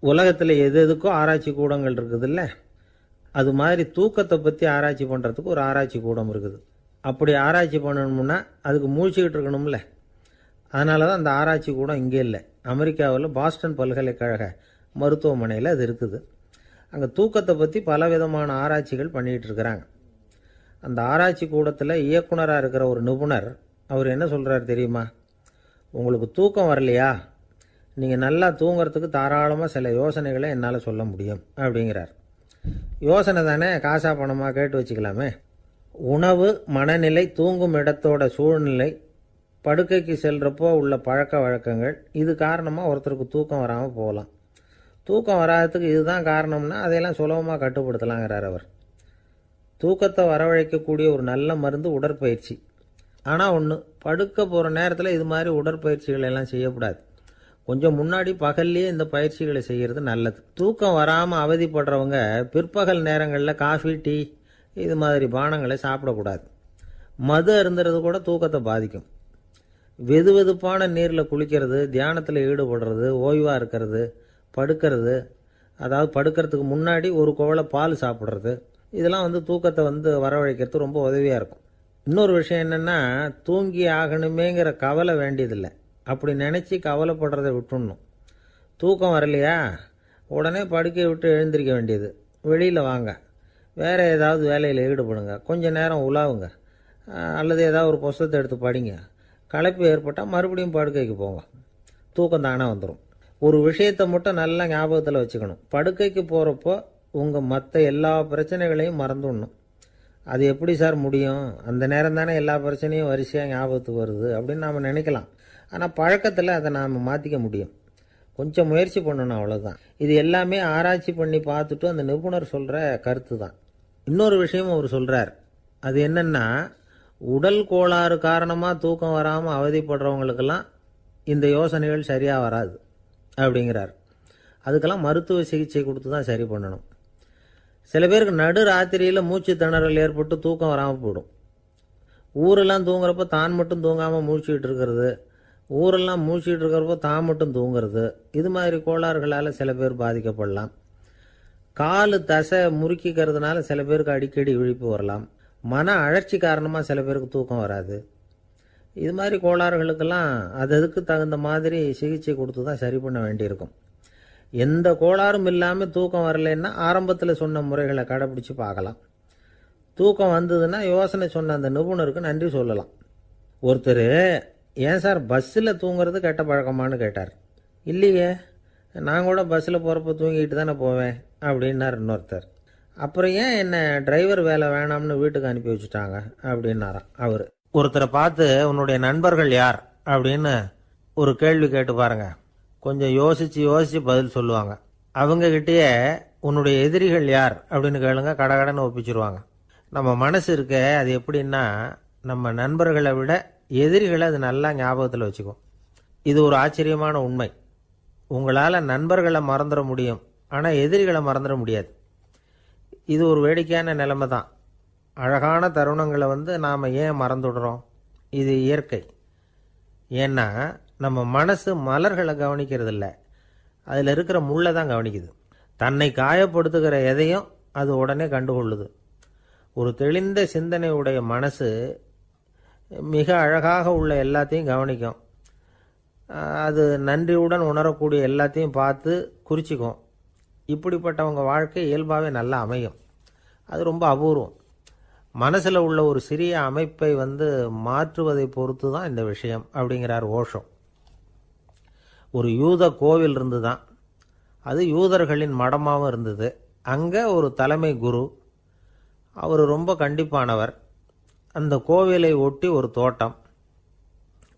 உலகத்தில் எது எதுக்கும் ஆராய்ச்சி கூடங்கள் இருக்குதுல்ல, அது மாதிரி தூக்கத்தை பற்றி ஆராய்ச்சி பண்ணுறதுக்கு ஒரு ஆராய்ச்சி கூடம் இருக்குது. அப்படி ஆராய்ச்சி பண்ணணும்னா அதுக்கு மூழ்கிக்கிட்டு இருக்கணும்ல. அதனால தான் அந்த ஆராய்ச்சி கூடம் இங்கே இல்லை. அமெரிக்காவில் பாஸ்டன் பல்கலைக்கழக மருத்துவமனையில் அது இருக்குது. அங்கே தூக்கத்தை பற்றி பலவிதமான ஆராய்ச்சிகள் பண்ணிகிட்டு இருக்கிறாங்க. அந்த ஆராய்ச்சி கூடத்தில் இயக்குனராக இருக்கிற ஒரு நிபுணர், அவர் என்ன சொல்கிறார் தெரியுமா? உங்களுக்கு தூக்கம் வரலையா, நீங்கள் நல்லா தூங்கிறதுக்கு தாராளமாக சில யோசனைகளை என்னால் சொல்ல முடியும் அப்படிங்கிறார். யோசனை தானே, காசா பணமாக கேட்டு வச்சுக்கலாமே. உணவு, மனநிலை, தூங்கும் இடத்தோட சூழ்நிலை, படுக்கைக்கு செல்கிறப்போ உள்ள பழக்க வழக்கங்கள், இது காரணமாக ஒருத்தருக்கு தூக்கம் வராமல் போகலாம். தூக்கம் வராததுக்கு இதுதான் காரணம்னா அதையெல்லாம் சுலபமாக கட்டுப்படுத்தலாங்கிறார் அவர். தூக்கத்தை வரவழைக்கக்கூடிய ஒரு நல்ல மருந்து உடற்பயிற்சி. ஆனால் ஒன்று, படுக்க போகிற நேரத்தில் இது மாதிரி உடற்பயிற்சிகள் எல்லாம் செய்யக்கூடாது. கொஞ்சம் முன்னாடி பகல்லையே இந்த பயிற்சிகளை செய்கிறது நல்லது. தூக்கம் வராமல் அவதிப்படுறவங்க பிற்பகல் நேரங்களில் காஃபி, டீ இது மாதிரி பானங்களை சாப்பிடக்கூடாது. மது அருந்துறது கூட தூக்கத்தை பாதிக்கும். வெது வெதுப்பான நீரில் குளிக்கிறது, தியானத்தில் ஈடுபடுறது, ஓய்வாக இருக்கிறது, படுக்கிறது, அதாவது படுக்கிறதுக்கு முன்னாடி ஒரு குவளை பால் சாப்பிட்றது, இதெல்லாம் தூக்கத்தை வரவழைக்கிறது ரொம்ப உதவியாக இருக்கும். இன்னொரு விஷயம் என்னென்னா, தூங்கி ஆகணுமேங்கிற கவலை வேண்டியதில்லை. அப்படி நினச்சி கவலைப்படுறதை விட்டுடணும். தூக்கம் வரலையா, உடனே படுக்கையை விட்டு எழுந்திருக்க வேண்டியது. வெளியில் வாங்க, வேறு ஏதாவது வேலையில் ஈடுபடுங்க, கொஞ்சம் நேரம் உலாவுங்க, அல்லது ஏதாவது ஒரு புஸ்தகத்தை எடுத்து படிங்க. களைப்பு ஏற்பட்டால் மறுபடியும் படுக்கைக்கு போங்க. தூக்கம் தானே வந்துடும். ஒரு விஷயத்தை மட்டும் நல்லா ஞாபகத்தில் வச்சுக்கணும். படுக்கைக்கு போகிறப்போ உங்கள் மற்ற எல்லா பிரச்சனைகளையும் மறந்துடணும். அது எப்படி சார் முடியும்? அந்த நேரம் தானே எல்லா பிரச்சனையும் வரிசையாக ஞாபகத்துக்கு வருது அப்படின்னு நாம் நினைக்கலாம். ஆனால் பழக்கத்தில் அதை நாம் மாற்றிக்க முடியும். கொஞ்சம் முயற்சி பண்ணணும், அவ்வளோதான். இது எல்லாமே ஆராய்ச்சி பண்ணி பார்த்துட்டு அந்த நிபுணர் சொல்கிற கருத்து தான். இன்னொரு விஷயமும் அவர் சொல்கிறார். அது என்னென்னா, உடல் கோளாறு காரணமாக தூக்கம் வராமல் அவதிப்படுறவங்களுக்கெல்லாம் இந்த யோசனைகள் சரியாக வராது அப்படிங்கிறார். அதுக்கெல்லாம் மருத்துவ சிகிச்சை கொடுத்து தான் சரி பண்ணணும். சில பேருக்கு நடு ராத்திரியில் மூச்சு திணறல் ஏற்பட்டு தூக்கம் வராமல் போயிடும். ஊரெல்லாம் தூங்குறப்ப தான் மட்டும் தூங்காமல் மூழ்கிட்டு இருக்கிறது, ஊரெல்லாம் மூழ்கிட்டு இருக்கிறப்போ தான் மட்டும் தூங்குறது, இது மாதிரி கோளாறுகளால் சில பேர் பாதிக்கப்படலாம். காலு தசை முறுக்கிக்கிறதுனால சில பேருக்கு அடிக்கடி விழிப்பு வரலாம். மன அழற்சி காரணமாக சில பேருக்கு தூக்கம் வராது. இது மாதிரி கோளாறுகளுக்கெல்லாம் அதுக்கு தகுந்த மாதிரி சிகிச்சை கொடுத்து தான் சரி பண்ண வேண்டியிருக்கும். எந்த கோளாறும் இல்லாமல் தூக்கம் வரலைன்னா ஆரம்பத்தில் சொன்ன முறைகளை கடைப்பிடிச்சு பார்க்கலாம். தூக்கம் வந்ததுன்னா யோசனை சொன்ன அந்த நிபுணருக்கு நன்றி சொல்லலாம். ஒருத்தர், ஏன் சார் பஸ்ஸில் தூங்குறது கெட்ட பழக்கமானு கேட்டார். இல்லையே, நான் கூட பஸ்ஸில் போகிறப்ப தூங்கிட்டு தானே போவேன் அப்படின்னார் இன்னொருத்தர். அப்புறம் ஏன் என்ன டிரைவர் வேலை வேணாம்னு வீட்டுக்கு அனுப்பி வச்சுட்டாங்க அப்படின்னாராம் அவர். ஒருத்தரை பார்த்து உன்னுடைய நண்பர்கள் யார் அப்படின்னு ஒரு கேள்வி கேட்டு பாருங்க. கொஞ்சம் யோசித்து பதில் சொல்லுவாங்க. அவங்கக்கிட்டேயே உன்னுடைய எதிரிகள் யார் அப்படின்னு கேளுங்க, கடகடன்னு ஒப்பிச்சிருவாங்க. நம்ம மனசு இருக்க, அது எப்படின்னா, நம்ம நண்பர்களை விட எதிரிகளை அது நல்லா ஞாபகத்தில் வச்சுக்கும். இது ஒரு ஆச்சரியமான உண்மை. உங்களால் நண்பர்களை மறந்துட முடியும், ஆனால் எதிரிகளை மறந்துட முடியாது. இது ஒரு வேடிக்கையான நிலைமை தான். அழகான தருணங்களை நாம் ஏன் மறந்துடுறோம்? இது இயற்கை. ஏன்னா நம்ம மனசு மலர்களை கவனிக்கிறதில்ல, அதில் இருக்கிற முள்ளை தான் கவனிக்குது. தன்னை காயப்படுத்துகிற எதையும் அது உடனே கண்டுகொள்ளுது. ஒரு தெளிந்த சிந்தனை உடைய மனசு மிக அழகாக உள்ள எல்லாத்தையும் கவனிக்கும். அது நன்றியுடன் உணரக்கூடிய எல்லாத்தையும் பார்த்து குறிச்சிக்கும். இப்படிப்பட்டவங்க வாழ்க்கை இயல்பாகவே நல்லா அமையும். அது ரொம்ப அபூர்வம். மனசில் உள்ள ஒரு சிறிய அமைப்பை மாற்றுவதை பொறுத்து தான் இந்த விஷயம் அப்படிங்கிறார் ஓஷோ. ஒரு யூத கோவில் இருந்து தான், அது யூதர்களின் மடமாகவும் இருந்தது. அங்கே ஒரு தலைமை குரு, அவர் ரொம்ப கண்டிப்பானவர். அந்த கோவிலை ஒட்டி ஒரு தோட்டம்.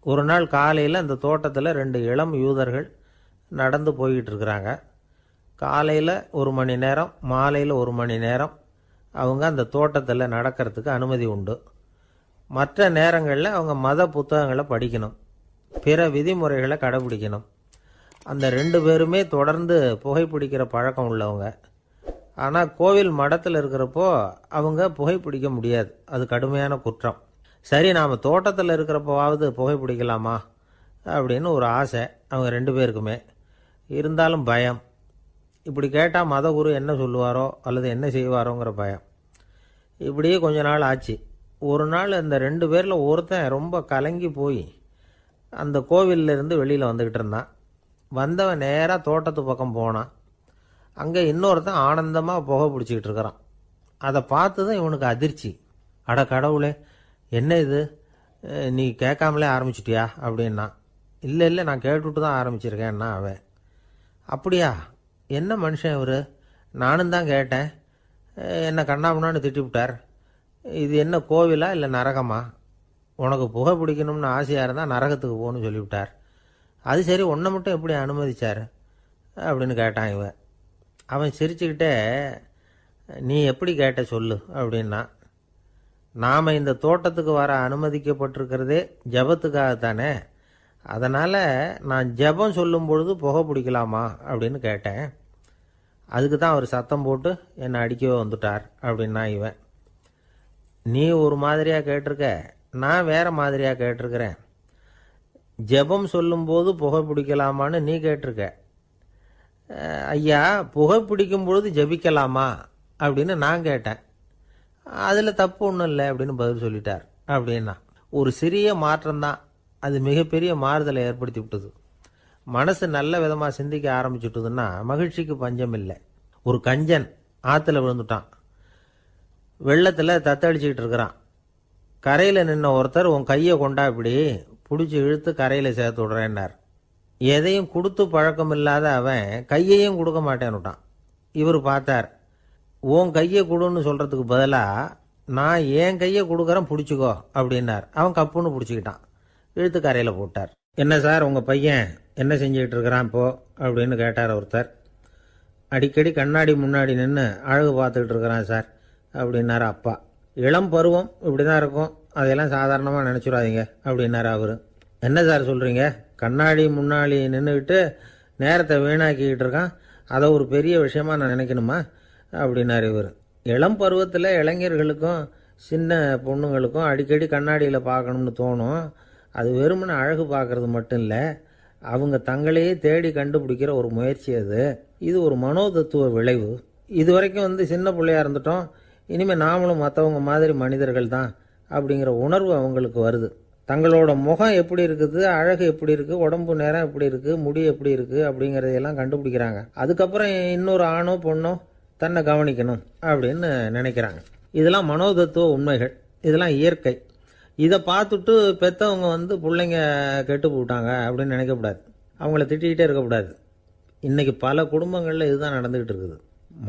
ஒரு நாள் காலையில் அந்த தோட்டத்தில் 2 இளம் யூதர்கள் நடந்து போய்கிட்டு இருக்கிறாங்க. காலையில் 1 மணி நேரம், மாலையில் 1 மணி நேரம் அவங்க அந்த தோட்டத்தில் நடக்கிறதுக்கு அனுமதி உண்டு. மற்ற நேரங்களில் அவங்க மத புத்தகங்களை படிக்கணும், பிற விதிமுறைகளை கடைபிடிக்கணும். அந்த 2 பேருமே தொடர்ந்து புகைப்பிடிக்கிற பழக்கம் உள்ளவங்க. ஆனால் கோவில் மடத்தில் இருக்கிறப்போ அவங்க புகைப்பிடிக்க முடியாது, அது கடுமையான குற்றம். சரி, நாம் தோட்டத்தில் இருக்கிறப்போவாவது புகைப்பிடிக்கலாமா அப்படின்னு ஒரு ஆசை அவங்க 2 பேருக்குமே. இருந்தாலும் பயம். இப்படி கேட்டால் மதகுரு என்ன சொல்லுவாரோ அல்லது என்ன செய்வாரோங்கிற பயம். இப்படியே கொஞ்ச நாள் ஆச்சு. ஒரு நாள் இந்த 2 பேரில் ஒருத்தன் ரொம்ப கலங்கி போய் அந்த கோவிலிருந்து வெளியில் வந்துக்கிட்டு இருந்தான். வந்தவன் நேராக தோட்டத்து பக்கம் போனான். அங்கே இன்னொருத்தன் ஆனந்தமாக புகை பிடிச்சிக்கிட்டு இருக்கிறான். அதை பார்த்து தான் இவனுக்கு அதிர்ச்சி. அட கடவுளே, என்ன இது, நீ கேட்காமலே ஆரம்பிச்சிட்டியா அப்படின்னா. இல்லை இல்லை, நான் கேட்டுவிட்டு தான் ஆரம்பிச்சிருக்கேன்னா அவன். அப்படியா, என்ன மனுஷன் இவர், நானும் தான் கேட்டேன், என்ன கண்ணாபுண்ணான்னு திட்டிவிட்டார். இது என்ன கோவிலா இல்லை நரகமா? உனக்கு புகை பிடிக்கணும்னு ஆசையாக இருந்தால் நரகத்துக்கு போகணும்னு சொல்லிவிட்டார். அது சரி, உன்னை மட்டும் எப்படி அனுமதிச்சார் அப்படின்னு கேட்டான் இவன். அவன் சிரிச்சுக்கிட்டே, நீ எப்படி கேட்ட சொல்லு அப்படின்னா. நாம் இந்த தோட்டத்துக்கு வர அனுமதிக்கப்பட்டிருக்கிறதே ஜபத்துக்காகத்தானே, அதனால் நான் ஜபம் சொல்லும் பொழுது புகை பிடிக்கலாமா அப்படின்னு கேட்டேன். அதுக்கு தான் அவர் சத்தம் போட்டு என்னை அடிக்கவே வந்துட்டார் அப்படின்னா இவன். நீ ஒரு மாதிரியாக கேட்டிருக்க, நான் வேறு மாதிரியாக கேட்டிருக்கிறேன். ஜபம் சொல்லும்போது புகை பிடிக்கலாமான்னு நீ கேட்டிருக்க. ஐயா, புகை பிடிக்கும் பொழுது ஜபிக்கலாமா அப்படின்னு நான் கேட்டேன். அதில் தப்பு ஒன்றும் இல்லை அப்படின்னு பதில் சொல்லிட்டார் அப்படின்னா. ஒரு சிறிய மாற்றம்தான் அது மிகப்பெரிய மாறுதலை ஏற்படுத்தி விட்டது. மனசு நல்ல விதமாக சிந்திக்க ஆரம்பிச்சுட்டுதுன்னா மகிழ்ச்சிக்கு பஞ்சம் இல்லை. ஒரு கஞ்சன் ஆற்றுல விழுந்துட்டான். வெள்ளத்தில் தத்தளிச்சுக்கிட்டு இருக்கிறான். கரையில் நின்ன ஒருத்தர், உன் கையை கொண்டா இப்படி பிடிச்சி இழுத்து கரையில் சேர்த்து விடுறேன்னார். எதையும் கொடுத்து பழக்கம் இல்லாத அவன் கையையும் கொடுக்க மாட்டேன்னுட்டான். இவர் பார்த்தார். உன் கையை கொடுன்னு சொல்கிறதுக்கு பதிலாக நான் என் கையை கொடுக்குறேன் பிடிச்சிக்கோ அப்படின்னார். அவன் கப்புன்னு பிடிச்சிக்கிட்டான், இழுத்து கரையில் போட்டார். என்ன சார், உங்கள் பையன் என்ன செஞ்சுக்கிட்டு இருக்கிறான் இப்போ அப்படின்னு கேட்டார் ஒருத்தர். அடிக்கடி கண்ணாடி முன்னாடி நின்று அழகு பார்த்துக்கிட்டு இருக்கிறான் சார் அப்படின்னாரு அப்பா. இளம் பருவம் இப்படி தான் இருக்கும், அதையெல்லாம் சாதாரணமாக நினச்சிடாதீங்க அப்படின்னாரு அவர். என்ன சார் சொல்கிறீங்க, கண்ணாடி முன்னாடி நின்றுக்கிட்டு நேரத்தை வீணாக்கிக்கிட்டு இருக்கான், அதை ஒரு பெரிய விஷயமா நான் நினைக்கணுமா அப்படின்னாரு இவர். இளம் பருவத்தில் இளைஞர்களுக்கும் சின்ன பொண்ணுங்களுக்கும் அடிக்கடி கண்ணாடியில் பார்க்கணும்னு தோணும். அது வெறுமனே அழகு பார்க்கறது மட்டும் இல்லை, அவங்க தங்களையே தேடி கண்டுபிடிக்கிற ஒரு முயற்சி அது. இது ஒரு மனோதத்துவ விளைவு. இது வரைக்கும் சின்ன பிள்ளையா இருந்துட்டோம், இனிமேல் நாமளும் மற்றவங்க மாதிரி மனிதர்கள் தான் அப்படிங்கிற உணர்வு அவங்களுக்கு வருது. தங்களோட முகம் எப்படி இருக்குது, அழகு எப்படி இருக்குது, உடம்பு நேரம் எப்படி இருக்குது, முடி எப்படி இருக்குது அப்படிங்கிறதையெல்லாம் கண்டுபிடிக்கிறாங்க. அதுக்கப்புறம் இன்னொரு ஆணோ பொண்ணோ தன்னை கவனிக்கணும் அப்படின்னு நினைக்கிறாங்க. இதெல்லாம் மனோதத்துவ உண்மைகள், இதெல்லாம் இயற்கை. இதை பார்த்துட்டு பெற்றவங்க பிள்ளைங்க கெட்டு போட்டாங்க அப்படின்னு நினைக்கக்கூடாது, அவங்கள திட்டிக்கிட்டே இருக்கக்கூடாது. இன்றைக்கி பல குடும்பங்களில் இதுதான் நடந்துக்கிட்டு இருக்குது.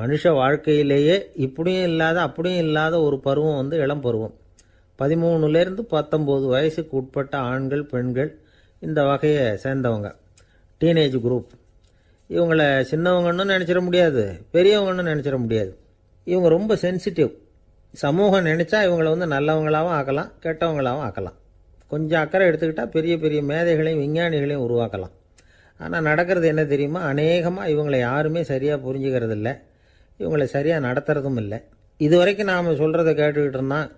மனுஷ வாழ்க்கையிலேயே இப்படியும் இல்லாத அப்படியும் இல்லாத ஒரு பருவம் இளம் பருவம். 13லேருந்து 19 வயசுக்கு உட்பட்ட ஆண்கள் பெண்கள் இந்த வகையை சேர்ந்தவங்க, டீனேஜ் குரூப். இவங்கள சின்னவங்கன்னு நினச்சிட முடியாது, பெரியவங்கன்னு நினச்சிட முடியாது. இவங்க ரொம்ப சென்சிட்டிவ். சமூகம் நினச்சா இவங்களை நல்லவங்களாகவும் ஆக்கலாம், கெட்டவங்களாகவும் ஆக்கலாம். கொஞ்சம் அக்கறை எடுத்துக்கிட்டால் பெரிய பெரிய மேதைகளையும் விஞ்ஞானிகளையும் உருவாக்கலாம். ஆனால் நடக்கிறது என்ன தெரியுமா, அநேகமாக இவங்களை யாருமே சரியாக புரிஞ்சுக்கிறது இல்லை, இவங்களை சரியாக நடத்துறதும் இல்லை. இது வரைக்கும் நாம் சொல்கிறத கேட்டுக்கிட்டு இருந்தான்,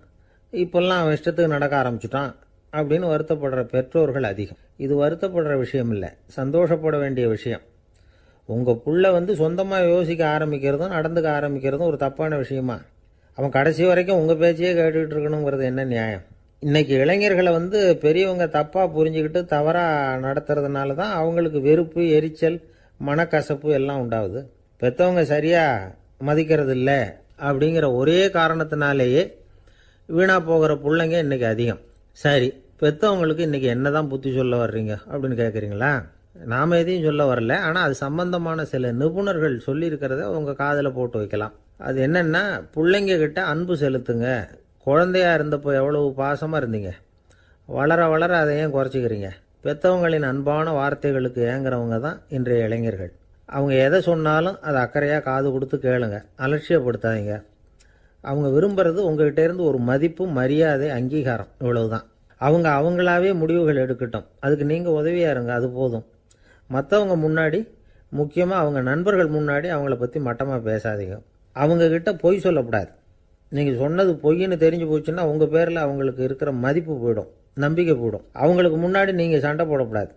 இப்போல்லாம் அவன் இஷ்டத்துக்கு நடக்க ஆரம்பிச்சுட்டான் அப்படின்னு வருத்தப்படுற பெற்றோர்கள் அதிகம். இது வருத்தப்படுற விஷயம் இல்லை, சந்தோஷப்பட வேண்டிய விஷயம். உங்கள் புள்ள சொந்தமாக யோசிக்க ஆரம்பிக்கிறதும் நடந்துக்க ஆரம்பிக்கிறதும் ஒரு தப்பான விஷயமா? அவன் கடைசி வரைக்கும் உங்கள் பேச்சையே கேட்டுக்கிட்டு இருக்கணுங்கிறது என்ன நியாயம்? இன்றைக்கி இளைஞர்களை பெரியவங்க தப்பாக புரிஞ்சுக்கிட்டு தவறாக நடத்துறதுனால தான் அவங்களுக்கு வெறுப்பு, எரிச்சல், மனக்கசப்பு எல்லாம் உண்டாகுது. பெற்றவங்க சரியாக மதிக்கிறது இல்லை அப்படிங்கிற ஒரே காரணத்தினாலேயே வீணாக போகிற பிள்ளைங்க இன்றைக்கி அதிகம். சரி, பெற்றவங்களுக்கு இன்றைக்கி என்ன தான் புத்தி சொல்ல வர்றீங்க அப்படின்னு கேட்குறீங்களா? நாம் எதையும் சொல்ல வரல, ஆனால் அது சம்பந்தமான சில நிபுணர்கள் சொல்லியிருக்கிறத உங்கள் காதில் போட்டு வைக்கலாம். அது என்னென்னா, பிள்ளைங்க கிட்ட அன்பு செலுத்துங்க. குழந்தையா இருந்தப்போ எவ்வளவு பாசமாக இருந்தீங்க, வளர வளர அதை ஏன் குறைச்சிக்கிறீங்க? பெற்றவங்களின் அன்பான வார்த்தைகளுக்கு ஏங்குறவங்க தான் இன்றைய இளைஞர்கள். அவங்க எதை சொன்னாலும் அதை அக்கறையாக காது கொடுத்து கேளுங்க, அலட்சியப்படுத்தாதீங்க. அவங்க விரும்புறது உங்ககிட்ட இருந்து ஒரு மதிப்பு, மரியாதை, அங்கீகாரம், இவ்வளவுதான். அவங்க அவங்களாவே முடிவுகள் எடுக்கட்டும், அதுக்கு நீங்கள் உதவியாக இருங்க, அது போதும். மற்றவங்க முன்னாடி, முக்கியமாக அவங்க நண்பர்கள் முன்னாடி அவங்கள பற்றி மட்டமாக பேசாதீங்க. அவங்கக்கிட்ட பொய் சொல்லக்கூடாது. நீங்கள் சொன்னது பொய்ன்னு தெரிஞ்சு போச்சுன்னா உங்கள் பேரில் அவங்களுக்கு இருக்கிற மதிப்பு போயிடும், நம்பிக்கை போயிடும். அவங்களுக்கு முன்னாடி நீங்கள் சண்டை போடக்கூடாது.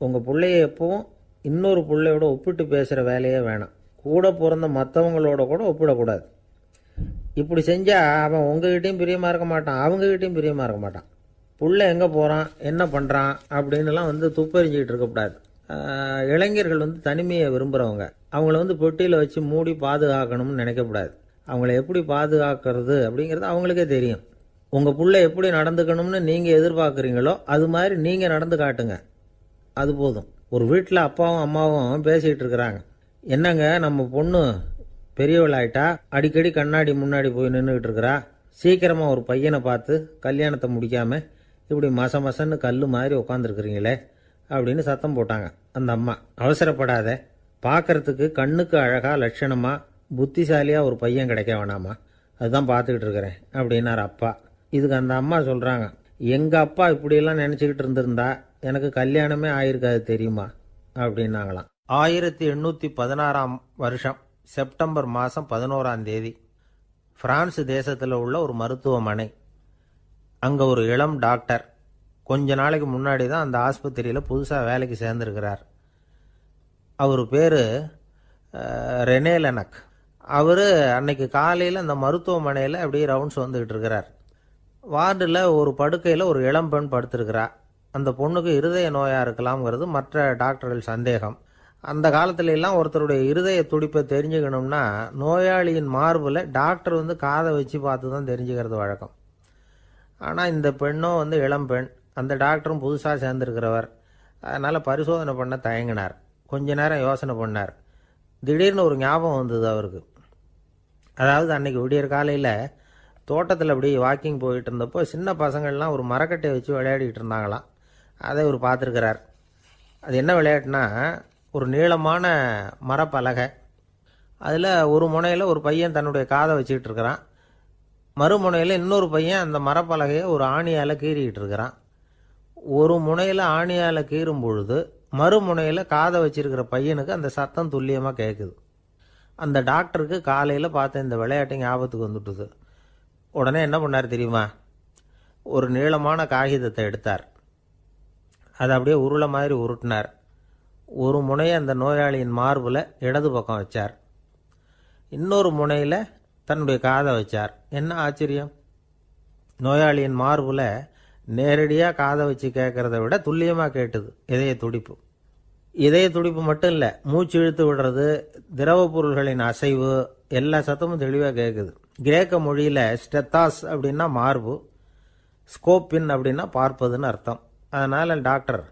உங்கள் பிள்ளைய எப்பவும் இன்னொரு பிள்ளையோட ஒப்பிட்டு பேசுகிற வேலையே வேணாம். கூட பிறந்த மற்றவங்களோட கூட ஒப்பிடக்கூடாது. இப்படி செஞ்சால் அவன் உங்ககிட்டையும் பிரியமாக இருக்க மாட்டான், அவங்ககிட்டையும் பிரியமாக இருக்க மாட்டான். புள்ள எங்கே போகிறான், என்ன பண்ணுறான் அப்படின்னுலாம் துப்பறிஞ்சிக்கிட்டு இருக்கக்கூடாது. இளைஞர்கள் தனிமையை விரும்புகிறவங்க. அவங்கள பெட்டியில் வச்சு மூடி பாதுகாக்கணும்னு நினைக்கக்கூடாது. அவங்கள எப்படி பாதுகாக்கிறது அப்படிங்கிறது அவங்களுக்கே தெரியும். உங்கள் புள்ள எப்படி நடந்துக்கணும்னு நீங்கள் எதிர்பார்க்குறீங்களோ அது மாதிரி நீங்கள் நடந்து காட்டுங்க, அது போதும். ஒரு வீட்டில் அப்பாவும் அம்மாவும் பேசிகிட்டு இருக்கிறாங்க. என்னங்க நம்ம பொண்ணு பெரியவளாயிட்டா, அடிக்கடி கண்ணாடி முன்னாடி போய் நின்றுக்கிட்டு இருக்கிறா, சீக்கிரமாக ஒரு பையனை பார்த்து கல்யாணத்தை முடிக்காமல் இப்படி மசன்னு கல் மாதிரி உட்காந்துருக்குறீங்களே அப்படின்னு சத்தம் போட்டாங்க. அந்த அம்மா, அவசரப்படாத, பார்க்கறதுக்கு கண்ணுக்கு அழகாக லட்சணமாக புத்திசாலியாக ஒரு பையன் கிடைக்க வேணாமா, அதுதான் பார்த்துக்கிட்டு இருக்கிறேன் அப்படின்னார் அப்பா. இதுக்கு அந்த அம்மா சொல்கிறாங்க, எங்கள் அப்பா இப்படியெல்லாம் நினச்சிக்கிட்டு இருந்திருந்தா எனக்கு கல்யாணமே ஆயிருக்காது தெரியுமா அப்படின்னாங்களாம். 1816 வருஷம் செப்டம்பர் மாதம் 11 பிரான்ஸ் தேசத்தில் உள்ள ஒரு மருத்துவமனை. அங்கே ஒரு இளம் டாக்டர் கொஞ்ச நாளைக்கு முன்னாடி தான் அந்த ஆஸ்பத்திரியில் புதுசாக வேலைக்கு சேர்ந்துருக்கிறார். அவர் பேர் ரெனே லெனக். அவர் அன்னைக்கு காலையில் அந்த மருத்துவமனையில் அப்படியே ரவுண்ட்ஸ் வந்துக்கிட்டு இருக்கிறார். வார்டில் ஒரு படுக்கையில் ஒரு இளம் பெண் படுத்திருக்கிறா. அந்த பொண்ணுக்கு இருதய நோயாக இருக்கலாம்ங்கிறது மற்ற டாக்டர்கள் சந்தேகம். அந்த காலத்துல எல்லாம் ஒருத்தருடைய இருதய துடிப்பை தெரிஞ்சுக்கணும்னா நோயாளியின் மார்பில் டாக்டர் காதை வச்சு பார்த்து தான் தெரிஞ்சுக்கிறது வழக்கம். ஆனால் இந்த பெண்ணும் இளம் பெண், அந்த டாக்டரும் புதுசாக சேர்ந்துருக்கிறவர். அதனால் பரிசோதனை பண்ண தயங்கினார். கொஞ்ச நேரம் யோசனை பண்ணார். திடீர்னு ஒரு ஞாபகம் வந்தது அவருக்கு. அதாவது அன்னைக்கு விடியற் காலையில் தோட்டத்தில் அப்படி வாக்கிங் போயிட்டு இருந்தப்போ சின்ன பசங்கள்லாம் ஒரு மரக்கட்டையை வச்சு விளையாடிக்கிட்டு இருந்தாங்களாம். அதை இவர் பார்த்துருக்கிறார். அது என்ன விளையாட்டுனா, ஒரு நீளமான மரப்பலகை, அதில் ஒரு முனையில் ஒரு பையன் தன்னுடைய காதை வச்சுக்கிட்டு இருக்கிறான், மறுமுனையில் இன்னொரு பையன் அந்த மரப்பலகையை ஒரு ஆணியால் கீறிக்கிட்டு இருக்கிறான். ஒரு முனையில் ஆணியால் கீறும் பொழுது மறுமுனையில் காதை வச்சிருக்கிற பையனுக்கு அந்த சத்தம் துல்லியமாக கேட்குது. அந்த டாக்டருக்கு காலையில் பார்த்த இந்த விளையாட்டு ஞாபகத்துக்கு வந்துட்டுது. உடனே என்ன பண்ணார் தெரியுமா? ஒரு நீளமான காகிதத்தை எடுத்தார். அதை அப்படியே உருளை மாதிரி உருட்டினார். ஒரு முனையை அந்த நோயாளியின் மார்பில் இடது பக்கம் வச்சார், இன்னொரு முனையில் தன்னுடைய காதை வச்சார். என்ன ஆச்சரியம்! நோயாளியின் மார்பில் நேரடியாக காதை வச்சு கேட்குறத விட துல்லியமாக கேட்டுது இதய துடிப்பு. இதய துடிப்பு மட்டும் இல்லை, மூச்சு இழுத்து விடுறது, திரவ பொருள்களின் அசைவு, எல்லா சத்தமும் தெளிவாக கேட்குது. கிரேக்க மொழியில் ஸ்டெத்தாஸ் அப்படின்னா மார்பு, ஸ்கோப்பின் அப்படின்னா பார்ப்பதுன்னு அர்த்தம். அதனால் டாக்டர்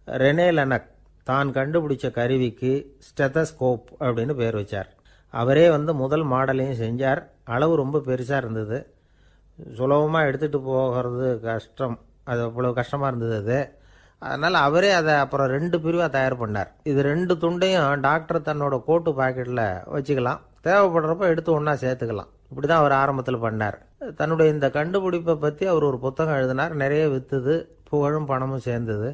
ரெனே லெனக் தான் கண்டுபிடிச்ச கருவிக்கு ஸ்டெத்தஸ்கோப் அப்படின்னு பேர் வச்சார். அவரே முதல் மாடலையும் செஞ்சார். அளவு ரொம்ப பெருசாக இருந்தது, சுலபமாக எடுத்துகிட்டு போகிறது கஷ்டம், அது அவ்வளோ கஷ்டமாக இருந்தது அது. அதனால் அவரே அதை அப்புறம் 2 பிரிவாக தயார் பண்ணார். இது 2 துண்டையும் டாக்டர் தன்னோட கோட்டு பாக்கெட்டில் வச்சுக்கலாம், தேவைப்படுறப்ப எடுத்து ஒன்றா சேர்த்துக்கலாம். இப்படி தான் அவர் ஆரம்பத்தில் பண்ணார். தன்னுடைய இந்த கண்டுபிடிப்பை பற்றி அவர் ஒரு புத்தகம் எழுதினார். நிறைய விற்றுது, புகழும் பணமும் சேர்ந்தது.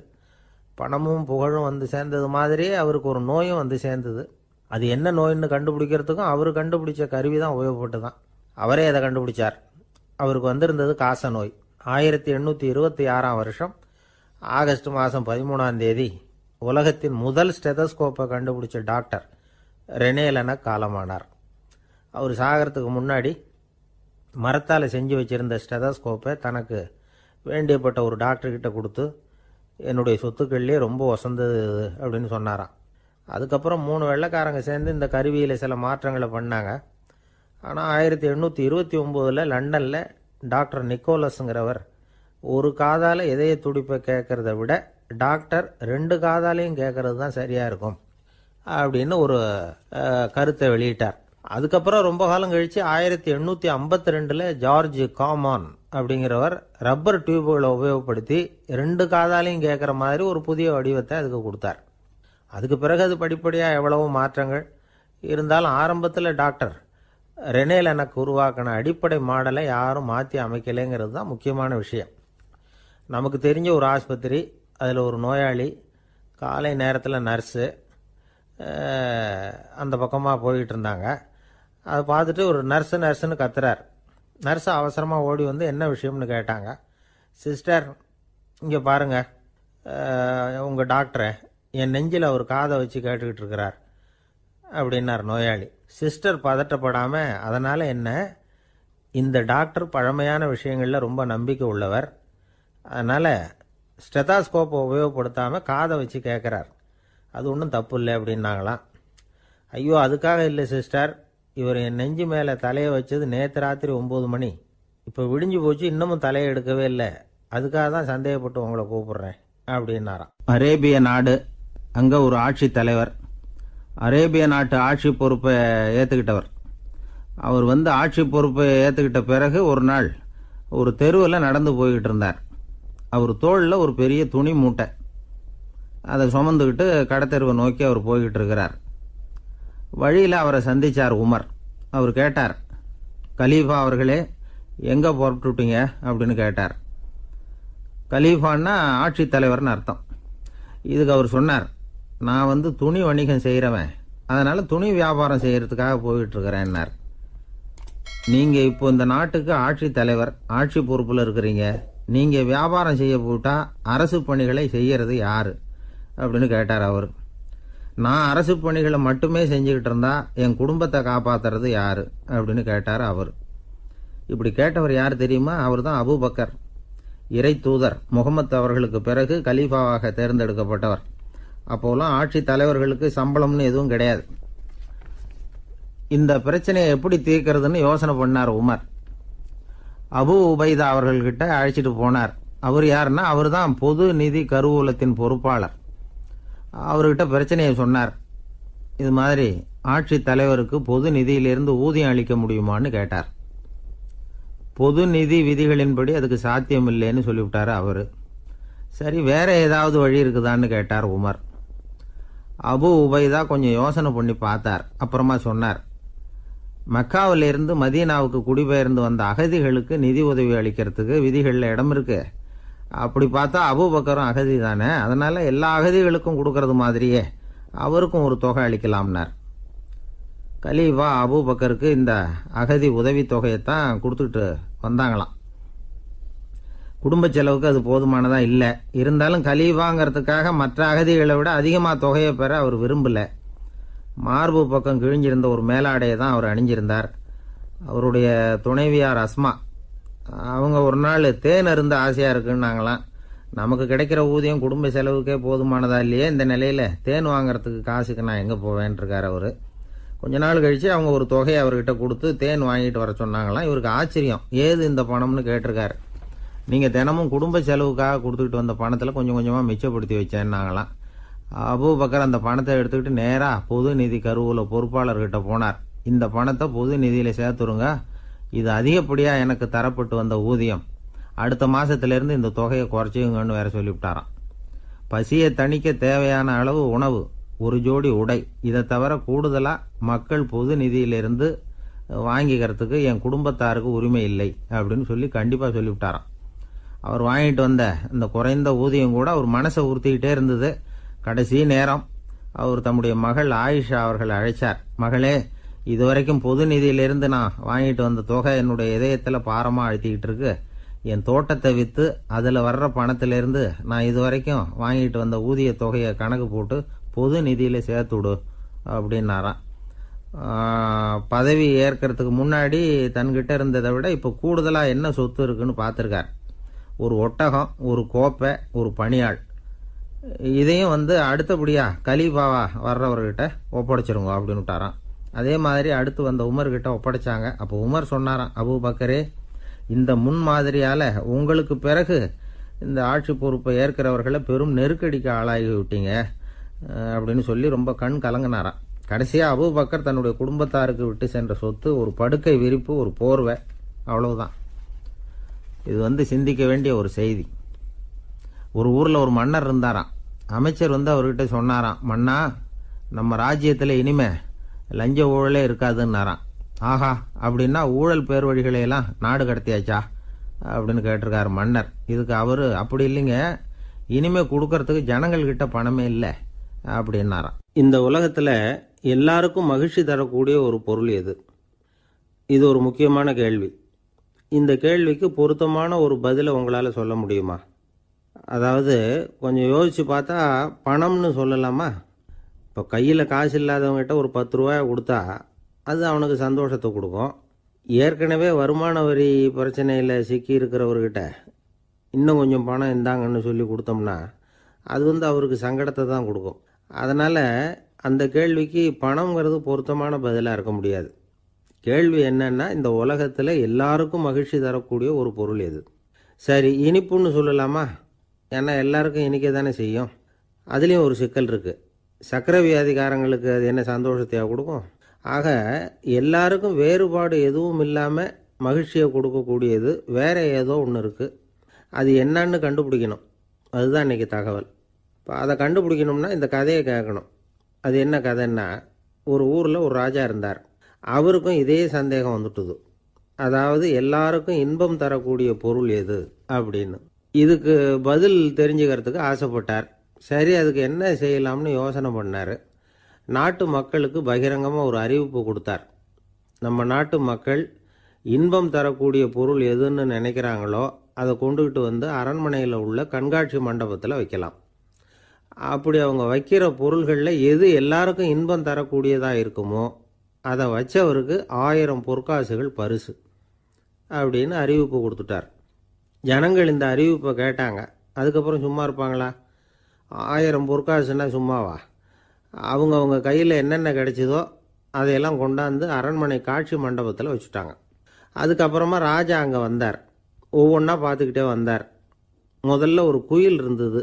பணமும் புகழும் சேர்ந்தது மாதிரியே அவருக்கு ஒரு நோயும் சேர்ந்தது. அது என்ன நோயின்னு கண்டுபிடிக்கிறதுக்கும் அவர் கண்டுபிடிச்ச கருவி தான் உபயோகப்பட்டு தான். அவரே அதை கண்டுபிடிச்சார். அவருக்கு வந்திருந்தது காச நோய். 1826 வருஷம் ஆகஸ்ட் மாதம் 13 உலகத்தின் முதல் ஸ்டெதஸ்கோப்பை கண்டுபிடிச்ச டாக்டர் ரெனே லெனக் காலமானார். அவர் சாகிறதுக்கு முன்னாடி மரத்தால் செஞ்சு வச்சிருந்த ஸ்டெதஸ்கோப்பை தனக்கு வேண்டியப்பட்ட ஒரு டாக்டர்கிட்ட கொடுத்து, என்னுடைய சொத்துக்கள்லேயே ரொம்ப வசந்தது அப்படின்னு சொன்னாராம். அதுக்கப்புறம் 3 வெள்ளைக்காரங்க சேர்ந்து இந்த கருவியில் சில மாற்றங்களை பண்ணாங்க. ஆனால் 1829 லண்டனில் டாக்டர் நிக்கோலஸுங்கிறவர் ஒரு காதால் இதய துடிப்பை கேட்கறத விட டாக்டர் 2 காதாலையும் கேட்கறது தான் சரியாக இருக்கும் அப்படின்னு ஒரு கருத்தை வெளியிட்டார். அதுக்கப்புறம் ரொம்ப காலம் கழித்து 1852 ஜார்ஜ் காமான் அப்படிங்கிறவர் ரப்பர் டியூப்களை உபயோகப்படுத்தி 2 காதாலையும் கேட்குற மாதிரி ஒரு புதிய வடிவத்தை அதுக்கு கொடுத்தார். அதுக்கு பிறகு அது படிப்படியாக எவ்வளவோ மாற்றங்கள் இருந்தாலும் ஆரம்பத்தில் டாக்டர் ரெனே லெனக் உருவாக்கின அடிப்படை மாடலை யாரும் மாற்றி அமைக்கலைங்கிறது தான் முக்கியமான விஷயம். நமக்கு தெரிஞ்ச ஒரு ஆஸ்பத்திரி, அதில் ஒரு நோயாளி, காலை நேரத்தில் நர்ஸு அந்த பக்கமாக போய்கிட்டு இருந்தாங்க. அதை பார்த்துட்டு ஒரு நர்ஸுன்னு கத்துறார். நர்ஸு அவசரமாக ஓடி என்ன விஷயம்னு கேட்டாங்க. சிஸ்டர், இங்கே பாருங்கள், உங்கள் டாக்டரை என் நெஞ்சில் அவர் காதை வச்சு கேட்டுக்கிட்டு இருக்கிறார் அப்படின்னார் நோயாளி. சிஸ்டர் பதட்டப்படாமல், அதனால் என்ன, இந்த டாக்டர் பழமையான விஷயங்களில் ரொம்ப நம்பிக்கை உள்ளவர், அதனால் ஸ்டெதாஸ்கோப்பை உபயோகப்படுத்தாமல் காதை வச்சு கேட்குறார், அது ஒன்றும் தப்பு இல்லை அப்படின்னாங்களாம். ஐயோ, அதுக்காக இல்லை சிஸ்டர், இவர் என் நெஞ்சு மேலே தலையை வச்சது நேற்று ராத்திரி 9 மணி, இப்போ விடிஞ்சு போச்சு, இன்னமும் தலையை எடுக்கவே இல்லை, அதுக்காக தான் சந்தேகப்பட்டு உங்களை கூப்பிடுறேன் அப்படின்னாராம். அரேபிய நாடு, அங்கே ஒரு ஆட்சி தலைவர், அரேபிய நாட்டு ஆட்சி பொறுப்பை ஏற்றுக்கிட்டவர். அவர் ஆட்சி பொறுப்பை ஏற்றுக்கிட்ட பிறகு ஒரு நாள் ஒரு தெருவில் நடந்து போய்கிட்டு இருந்தார். அவர் தோளில் ஒரு பெரிய துணி மூட்டை, அதை சுமந்துக்கிட்டு கடத்தெருவை நோக்கி அவர் போய்கிட்டு இருக்கிறார். வழியில் அவரை சந்தித்தார் உமர். அவர் கேட்டார், கலீஃபா அவர்களே, எங்கே புறப்பட்டுட்டீங்க அப்படின்னு கேட்டார். கலீஃபான்னா ஆட்சி தலைவர்னு அர்த்தம். இதுக்கு அவர் சொன்னார், நான் துணி வணிகம் செய்கிறவன், அதனால் துணி வியாபாரம் செய்கிறதுக்காக போயிட்டுருக்கிறேன்னார். நீங்கள் இப்போ இந்த நாட்டுக்கு ஆட்சி தலைவர், ஆட்சி பொறுப்பில் இருக்கிறீங்க, நீங்கள் வியாபாரம் செய்ய போட்டால் அரசு பணிகளை செய்கிறது யார் அப்படின்னு கேட்டார் அவர். நான் அரசு பணிகளை மட்டுமே செஞ்சுக்கிட்டு இருந்தா என் குடும்பத்தை காப்பாற்றுறது யார் அப்படின்னு கேட்டார் அவர். இப்படி கேட்டவர் யார் தெரியுமா? அவர் தான் அபூபக்கர், இறை தூதர் முகமது அவர்களுக்கு பிறகு கலீஃபாவாக தேர்ந்தெடுக்கப்பட்டவர். அப்போலாம் ஆட்சி தலைவர்களுக்கு சம்பளம்னு எதுவும் கிடையாது. இந்த பிரச்சனையை எப்படி தீர்க்கிறதுன்னு யோசனை பண்ணார் உமர். அபு உபைதா அவர்கள்கிட்ட அழைச்சிட்டு போனார். அவர் யாருன்னா, அவர் தான் பொது நிதி கருவூலத்தின் பொறுப்பாளர். அவர்கிட்ட பிரச்சனையை சொன்னார். இது மாதிரி ஆட்சி தலைவருக்கு பொது நிதியிலிருந்து ஊதியம் அளிக்க முடியுமான்னு கேட்டார். பொது நிதி விதிகளின்படி அதுக்கு சாத்தியம் இல்லைன்னு சொல்லிவிட்டார் அவர். சரி, வேற ஏதாவது வழி இருக்குதான்னு கேட்டார் உமர். அபு உபைதா கொஞ்சம் யோசனை பண்ணி பார்த்தார். அப்புறமா சொன்னார், மக்காவிலிருந்து மதீனாவுக்கு குடிபெயர்ந்து வந்த அகதிகளுக்கு நிதி உதவி அளிக்கிறதுக்கு விதிகளில் இடம் இருக்கு. அப்படி பார்த்தா அபூபக்கரும் அகதி தானே, அதனால எல்லா அகதிகளுக்கும் கொடுக்கறது மாதிரியே அவருக்கும் ஒரு தொகை அளிக்கலாம்னார். கலீஃபா அபூபக்கருக்கு இந்த அகதி உதவி தொகையைத்தான் கொடுத்துட்டு வந்தாங்களாம். குடும்ப செலவுக்கு அது போதுமானதா இல்லை. இருந்தாலும் கலீஃபாங்கிறதுக்காக மற்ற அகதிகளை விட அதிகமாக தொகையை பெற அவர் விரும்பல. மார்பு பக்கம் கிழிஞ்சிருந்த ஒரு மேலாடையை தான் அவர் அணிஞ்சிருந்தார். அவருடைய துணைவியார் அஸ்மா, அவங்க ஒரு நாள் தேன் அருந்த ஆசையாக இருக்குன்னாங்களாம். நமக்கு கிடைக்கிற ஊதியம் குடும்ப செலவுக்கே போதுமானதா இல்லையே, இந்த நிலையில் தேன் வாங்கிறதுக்கு காசுக்கு நான் எங்கே போவேன்ருக்கார் அவர். கொஞ்ச நாள் கழித்து அவங்க ஒரு தொகையை அவர்கிட்ட கொடுத்து தேன் வாங்கிட்டு வர சொன்னாங்களாம். இவருக்கு ஆச்சரியம், ஏது இந்த பணம்னு கேட்டிருக்காரு. நீங்கள் தினமும் குடும்ப செலவுக்காக கொடுத்துக்கிட்டு வந்த பணத்தில் கொஞ்சம் கொஞ்சமாக மிச்சப்படுத்தி வச்சேன்னாங்களாம். அபூபக்கர் அந்த பணத்தை எடுத்துக்கிட்டு நேராக பொது நிதி கருவூல பொறுப்பாளர்கிட்ட போனார். இந்த பணத்தை பொது நிதியில் சேர்த்துருங்க, இது அதிகப்படியாக எனக்கு தரப்பட்டு வந்த ஊதியம், அடுத்த மாதத்திலேருந்து இந்த தொகையை குறைச்சிங்கன்னு வேற சொல்லிவிட்டாராம். பசியை தணிக்க தேவையான அளவு உணவு, ஒரு ஜோடி உடை, இதை தவிர கூடுதலாக மக்கள் பொது நிதியிலிருந்து வாங்கிக்கிறதுக்கு என் குடும்பத்தாருக்கு உரிமை இல்லை அப்படின்னு சொல்லி கண்டிப்பாக சொல்லிவிட்டாராம். அவர் வாங்கிட்டு வந்த இந்த குறைந்த ஊதியம் கூட அவர் மனசை உறுத்திக்கிட்டே இருந்தது. கடைசி நேரம் அவர் தம்முடைய மகள் ஆயிஷா அவர்களை அழைச்சார். மகளே, இதுவரைக்கும் பொது நிதியிலிருந்து நான் வாங்கிட்டு வந்த தொகை என்னுடைய இதயத்தில் பாரமாக அழுத்திக்கிட்டு இருக்கு. என் தோட்டத்தை விற்று அதில் வர்ற பணத்திலிருந்து நான் இதுவரைக்கும் வாங்கிட்டு வந்த ஊதிய தொகையை கணக்கு போட்டு பொது நிதியில் சேர்த்துடு அப்படின்னாராம். பதவி ஏற்கிறதுக்கு முன்னாடி தன்கிட்ட இருந்ததை விட இப்போ கூடுதலாக என்ன சொத்து இருக்குன்னு பார்த்துருக்கார். ஒரு ஒட்டகம், ஒரு கோப்பை, ஒரு பணியாள். இதையும் அடுத்தபடியாக கலீஃபாவா வர்றவர்கிட்ட ஒப்படைச்சிருங்க அப்படின்னு விட்டாராம். அதே மாதிரி அடுத்து வந்த உமர்கிட்ட ஒப்படைச்சாங்க. அப்போ உமர் சொன்னாராம், அபூபக்கரே, இந்த முன்மாதிரியால் உங்களுக்கு பிறகு இந்த ஆட்சி பொறுப்பை ஏற்கிறவர்களை பெரும் நெருக்கடிக்கு ஆளாகி விட்டீங்க அப்படின்னு சொல்லி ரொம்ப கண் கலங்கினாராம். கடைசியாக அபூபக்கர் தன்னுடைய குடும்பத்தாருக்கு விட்டு சென்ற சொத்து ஒரு படுக்கை விரிப்பு, ஒரு போர்வை, அவ்வளவுதான். இது சிந்திக்க வேண்டிய ஒரு செய்தி. ஒரு ஊரில் ஒரு மன்னர் இருந்தாராம். அமைச்சர் அவர்கிட்ட சொன்னாராம், மன்னா, நம்ம ராஜ்யத்தில் இனிமே லஞ்ச ஊழலே இருக்காதுன்னாராம். ஆஹா, அப்படின்னா ஊழல் பேர் வழிகளையெல்லாம் நாடு கடத்தியாச்சா அப்படின்னு கேட்டிருக்காரு மன்னர். இதுக்கு அவர், அப்படி இல்லைங்க, இனிமே கொடுக்கறதுக்கு ஜனங்கள்கிட்ட பணமே இல்லை அப்படின்னாராம். இந்த உலகத்தில் எல்லாருக்கும் மகிழ்ச்சி தரக்கூடிய ஒரு பொருள் எது? இது ஒரு முக்கியமான கேள்வி. இந்த கேள்விக்கு பொருத்தமான ஒரு பதிலை உங்களால் சொல்ல முடியுமா? அதாவது கொஞ்சம் யோசித்து பார்த்தா பணம்னு சொல்லலாமா? இப்போ கையில் காசு இல்லாதவங்ககிட்ட ஒரு 10 ரூபாய் கொடுத்தா அது அவனுக்கு சந்தோஷத்தை கொடுக்கும். ஏற்கனவே வருமான வரி பிரச்சனையில் சிக்கி இருக்கிறவர்கிட்ட இன்னும் கொஞ்சம் பணம் இந்தாங்கன்னு சொல்லி கொடுத்தோம்னா அது அவருக்கு சங்கடத்தை தான் கொடுக்கும். அதனால் அந்த கேள்விக்கு பணங்கிறது பொருத்தமான பதிலாக இருக்க முடியாது. கேள்வி என்னன்னா, இந்த உலகத்தில் எல்லாருக்கும் மகிழ்ச்சி தரக்கூடிய ஒரு பொருள் எது? சரி, இனிப்புன்னு சொல்லலாமா? ஏன்னா எல்லாருக்கும் இனிக்க தானே செய்யும். அதுலேயும் ஒரு சிக்கல் இருக்குது. சர்க்கரை வியாதிக்காரங்களுக்கு அது என்ன சந்தோஷத்தையாக கொடுக்கும்? ஆக எல்லாருக்கும் வேறுபாடு எதுவும் இல்லாமல் மகிழ்ச்சியை கொடுக்கக்கூடியது வேற ஏதோ ஒன்று இருக்குது. அது என்னன்னு கண்டுபிடிக்கணும். அதுதான் இன்றைக்கி தகவல். இப்போ அதை கண்டுபிடிக்கணும்னா இந்த கதையை கேட்கணும். அது என்ன கதைன்னா, ஒரு ஊரில் ஒரு ராஜா இருந்தார். அவருக்கும் இதே சந்தேகம் வந்துட்டுது. அதாவது எல்லாருக்கும் இன்பம் தரக்கூடிய பொருள் எது அப்படின்னு. இதுக்கு பதில் தெரிஞ்சுக்கிறதுக்கு ஆசைப்பட்டார். சரி, அதுக்கு என்ன செய்யலாம்னு யோசனை பண்ணார். நாட்டு மக்களுக்கு பகிரங்கமாக ஒரு அறிவிப்பு கொடுத்தார். நம்ம நாட்டு மக்கள் இன்பம் தரக்கூடிய பொருள் எதுன்னு நினைக்கிறாங்களோ அதை கொண்டுகிட்டு வந்து அரண்மனையில் உள்ள கண்காட்சி மண்டபத்தில் வைக்கலாம். அப்படி அவங்க வைக்கிற பொருள்களில் எது எல்லாருக்கும் இன்பம் தரக்கூடியதாக இருக்குமோ அதை வச்சவருக்கு 1000 பொற்காசுகள் பரிசு அப்படின்னு அறிவிப்பு கொடுத்துட்டார். ஜனங்கள் இந்த அறிவிப்பை கேட்டாங்க. அதுக்கப்புறம் சும்மா இருப்பாங்களா? 1000 பொற்காசுன்னா சும்மாவா? அவங்க கையில் என்னென்ன கிடைச்சதோ அதையெல்லாம் கொண்டாந்து அரண்மனை காட்சி மண்டபத்தில் வச்சுட்டாங்க. அதுக்கப்புறமா ராஜா அங்கே வந்தார். ஒவ்வொன்றா பார்த்துக்கிட்டே வந்தார். முதல்ல ஒரு குயில் இருந்தது,